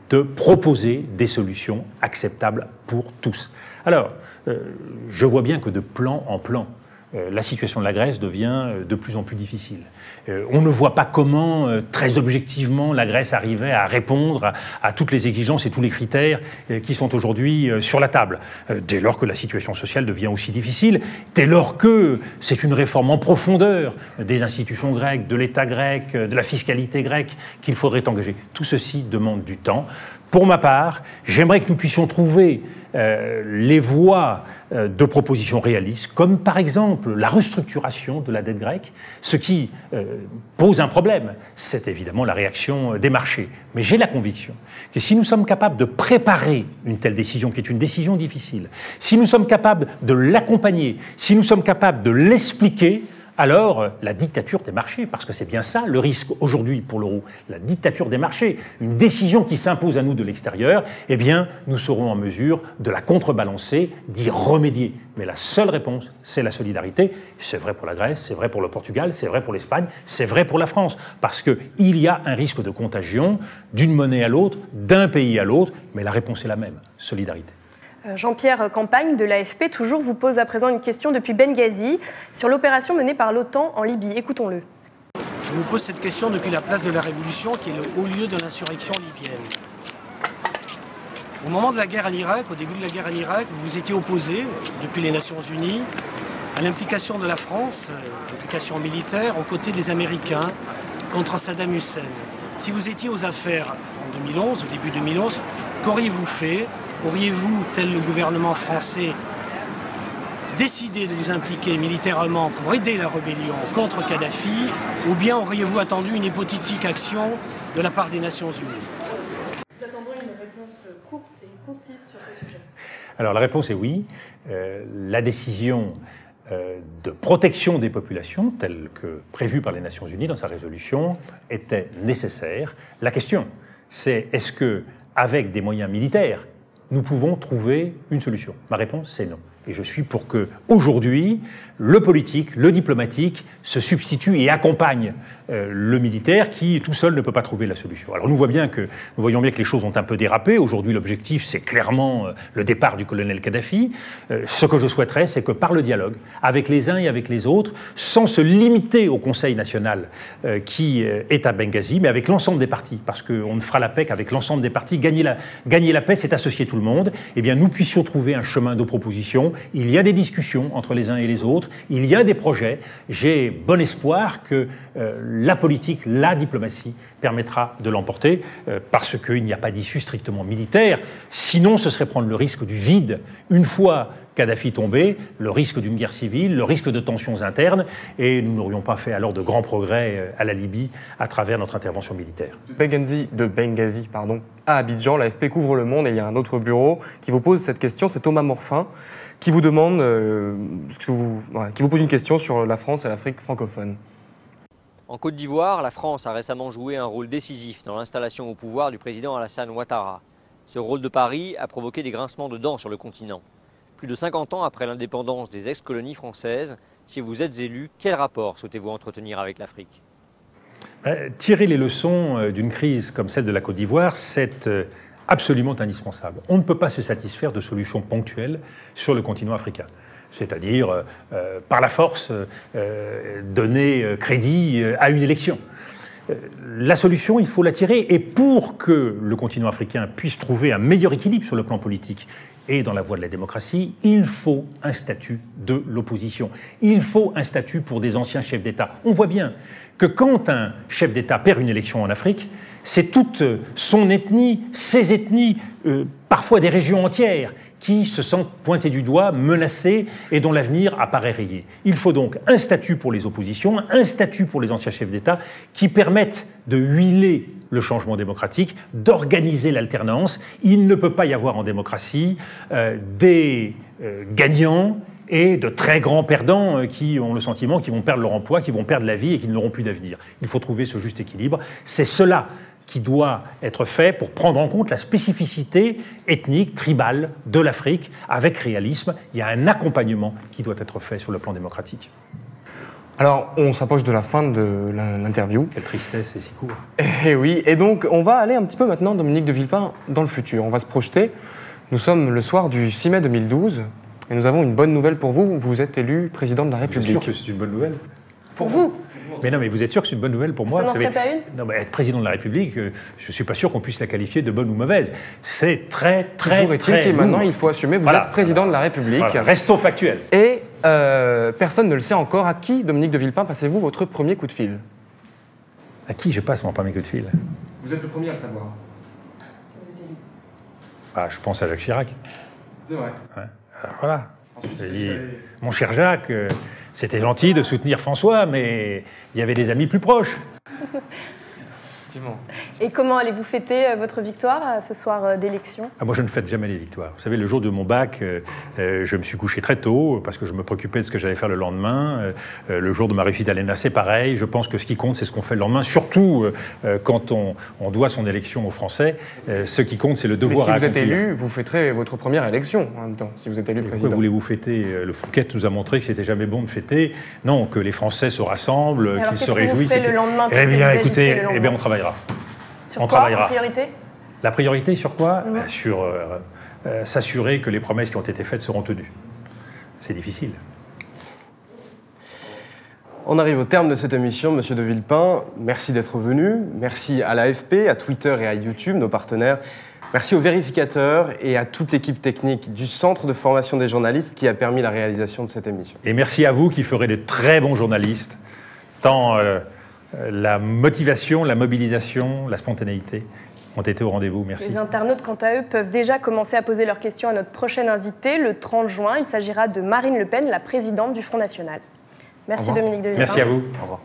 de proposer des solutions acceptables pour tous. Alors, je vois bien que de plan en plan, la situation de la Grèce devient de plus en plus difficile. On ne voit pas comment, très objectivement, la Grèce arrivait à répondre à toutes les exigences et tous les critères qui sont aujourd'hui sur la table. Dès lors que la situation sociale devient aussi difficile, dès lors que c'est une réforme en profondeur des institutions grecques, de l'État grec, de la fiscalité grecque qu'il faudrait engager. Tout ceci demande du temps. Pour ma part, j'aimerais que nous puissions trouver les voies de propositions réalistes, comme par exemple la restructuration de la dette grecque. Ce qui pose un problème, c'est évidemment la réaction des marchés. Mais j'ai la conviction que si nous sommes capables de préparer une telle décision, qui est une décision difficile, si nous sommes capables de l'accompagner, si nous sommes capables de l'expliquer, alors la dictature des marchés, parce que c'est bien ça le risque aujourd'hui pour l'euro, la dictature des marchés, une décision qui s'impose à nous de l'extérieur, eh bien nous serons en mesure de la contrebalancer, d'y remédier. Mais la seule réponse, c'est la solidarité. C'est vrai pour la Grèce, c'est vrai pour le Portugal, c'est vrai pour l'Espagne, c'est vrai pour la France, parce qu'il y a un risque de contagion d'une monnaie à l'autre, d'un pays à l'autre, mais la réponse est la même, solidarité. Jean-Pierre Campagne de l'AFP, toujours, vous pose à présent une question depuis Benghazi sur l'opération menée par l'OTAN en Libye. Écoutons-le. Je vous pose cette question depuis la place de la Révolution, qui est le haut lieu de l'insurrection libyenne. Au moment de la guerre en Irak, au début de la guerre en Irak, vous vous étiez opposé, depuis les Nations Unies, à l'implication de la France, l'implication militaire, aux côtés des Américains, contre Saddam Hussein. Si vous étiez aux affaires en 2011, au début 2011, qu'auriez-vous fait ? Auriez-vous, tel le gouvernement français, décidé de vous impliquer militairement pour aider la rébellion contre Kadhafi, ou bien auriez-vous attendu une hypothétique action de la part des Nations Unies? Nous attendons une réponse courte et concise sur ce sujet. Alors la réponse est oui. La décision de protection des populations, telle que prévue par les Nations Unies dans sa résolution, était nécessaire. La question, c'est est-ce que, avec des moyens militaires, nous pouvons trouver une solution? Ma réponse, c'est non. Et je suis pour que, aujourd'hui, le politique, le diplomatique se substitue et accompagne le militaire qui, tout seul, ne peut pas trouver la solution. Alors nous voyons bien que les choses ont un peu dérapé. Aujourd'hui, l'objectif, c'est clairement le départ du colonel Kadhafi. Ce que je souhaiterais, c'est que par le dialogue, avec les uns et avec les autres, sans se limiter au Conseil national qui est à Benghazi, mais avec l'ensemble des partis, parce qu'on ne fera la paix qu'avec l'ensemble des partis. Gagner la paix, c'est associer tout le monde. Eh bien, nous puissions trouver un chemin de proposition. Il y a des discussions entre les uns et les autres. Il y a des projets. J'ai bon espoir que la politique, la diplomatie permettra de l'emporter parce qu'il n'y a pas d'issue strictement militaire. Sinon, ce serait prendre le risque du vide. Une fois Kadhafi tombé, le risque d'une guerre civile, le risque de tensions internes, et nous n'aurions pas fait alors de grands progrès à la Libye à travers notre intervention militaire. De Benghazi, à Abidjan, l'AFP couvre le monde et il y a un autre bureau qui vous pose cette question, c'est Thomas Morfin, qui vous demande, qui vous pose une question sur la France et l'Afrique francophone. En Côte d'Ivoire, la France a récemment joué un rôle décisif dans l'installation au pouvoir du président Alassane Ouattara. Ce rôle de Paris a provoqué des grincements de dents sur le continent. Plus de 50 ans après l'indépendance des ex-colonies françaises, si vous êtes élu, quel rapport souhaitez-vous entretenir avec l'Afrique ? Tirer les leçons d'une crise comme celle de la Côte d'Ivoire, c'est absolument indispensable. On ne peut pas se satisfaire de solutions ponctuelles sur le continent africain. C'est-à-dire, par la force, donner crédit à une élection. La solution, il faut la tirer. Et pour que le continent africain puisse trouver un meilleur équilibre sur le plan politique et dans la voie de la démocratie, il faut un statut de l'opposition. Il faut un statut pour des anciens chefs d'État. On voit bien que quand un chef d'État perd une élection en Afrique, c'est toute son ethnie, ses ethnies, parfois des régions entières, qui se sentent pointés du doigt, menacés et dont l'avenir apparaît rayé. Il faut donc un statut pour les oppositions, un statut pour les anciens chefs d'État qui permettent de huiler le changement démocratique, d'organiser l'alternance. Il ne peut pas y avoir en démocratie des gagnants et de très grands perdants qui ont le sentiment qu'ils vont perdre leur emploi, qu'ils vont perdre la vie et qu'ils n'auront plus d'avenir. Il faut trouver ce juste équilibre. C'est cela qui doit être fait pour prendre en compte la spécificité ethnique, tribale de l'Afrique, avec réalisme. Il y a un accompagnement qui doit être fait sur le plan démocratique. Alors, on s'approche de la fin de l'interview. Quelle tristesse, c'est si court. Et oui, et donc on va aller un petit peu maintenant, Dominique de Villepin, dans le futur. On va se projeter. Nous sommes le soir du 6 mai 2012 et nous avons une bonne nouvelle pour vous. Vous êtes élu président de la République. Vous êtes sûr que c'est une bonne nouvelle? Pour vous? Mais non, mais vous êtes sûr que c'est une bonne nouvelle pour moi? Ça n'en serait pas une? Non, mais être président de la République, je ne suis pas sûr qu'on puisse la qualifier de bonne ou mauvaise. C'est très, très, très lourd. Maintenant, il faut assumer, vous êtes président de la République. Voilà. Restons factuels. Et personne ne le sait encore. À qui, Dominique de Villepin, passez-vous votre premier coup de fil? À qui je passe mon premier coup de fil? Vous êtes le premier à le savoir. Ah, je pense à Jacques Chirac. C'est vrai. Ouais. Alors voilà. J'ai dit, mon cher Jacques, c'était gentil de soutenir François, mais il y avait des amis plus proches. Et comment allez-vous fêter votre victoire ce soir d'élection? Moi, je ne fête jamais les victoires. Vous savez, le jour de mon bac, je me suis couché très tôt parce que je me préoccupais de ce que j'allais faire le lendemain. Le jour de ma réussite à l'ENA, c'est pareil. Je pense que ce qui compte, c'est ce qu'on fait le lendemain, surtout quand on doit son élection aux Français. Ce qui compte, c'est le devoir à accomplir. Si vous êtes élu, vous fêterez votre première élection en même temps, si vous êtes élu président. Pourquoi voulez-vous fêter? Le Fouquet nous a montré que c'était jamais bon de fêter. Non, que les Français se rassemblent, qu'ils se réjouissent. Le lendemain, eh bien, écoutez, on travaillera. Sur quoi, la priorité? La priorité sur quoi? Sur s'assurer que les promesses qui ont été faites seront tenues. C'est difficile. On arrive au terme de cette émission, Monsieur de Villepin. Merci d'être venu. Merci à l'AFP, à Twitter et à YouTube, nos partenaires. Merci aux vérificateurs et à toute l'équipe technique du Centre de formation des journalistes qui a permis la réalisation de cette émission. Et merci à vous qui ferez de très bons journalistes, tant la motivation, la mobilisation, la spontanéité ont été au rendez-vous. Merci. Les internautes, quant à eux, peuvent déjà commencer à poser leurs questions à notre prochain invité, le 30 juin. Il s'agira de Marine Le Pen, la présidente du Front National. Merci Dominique de Villepin. Merci à vous. Au revoir.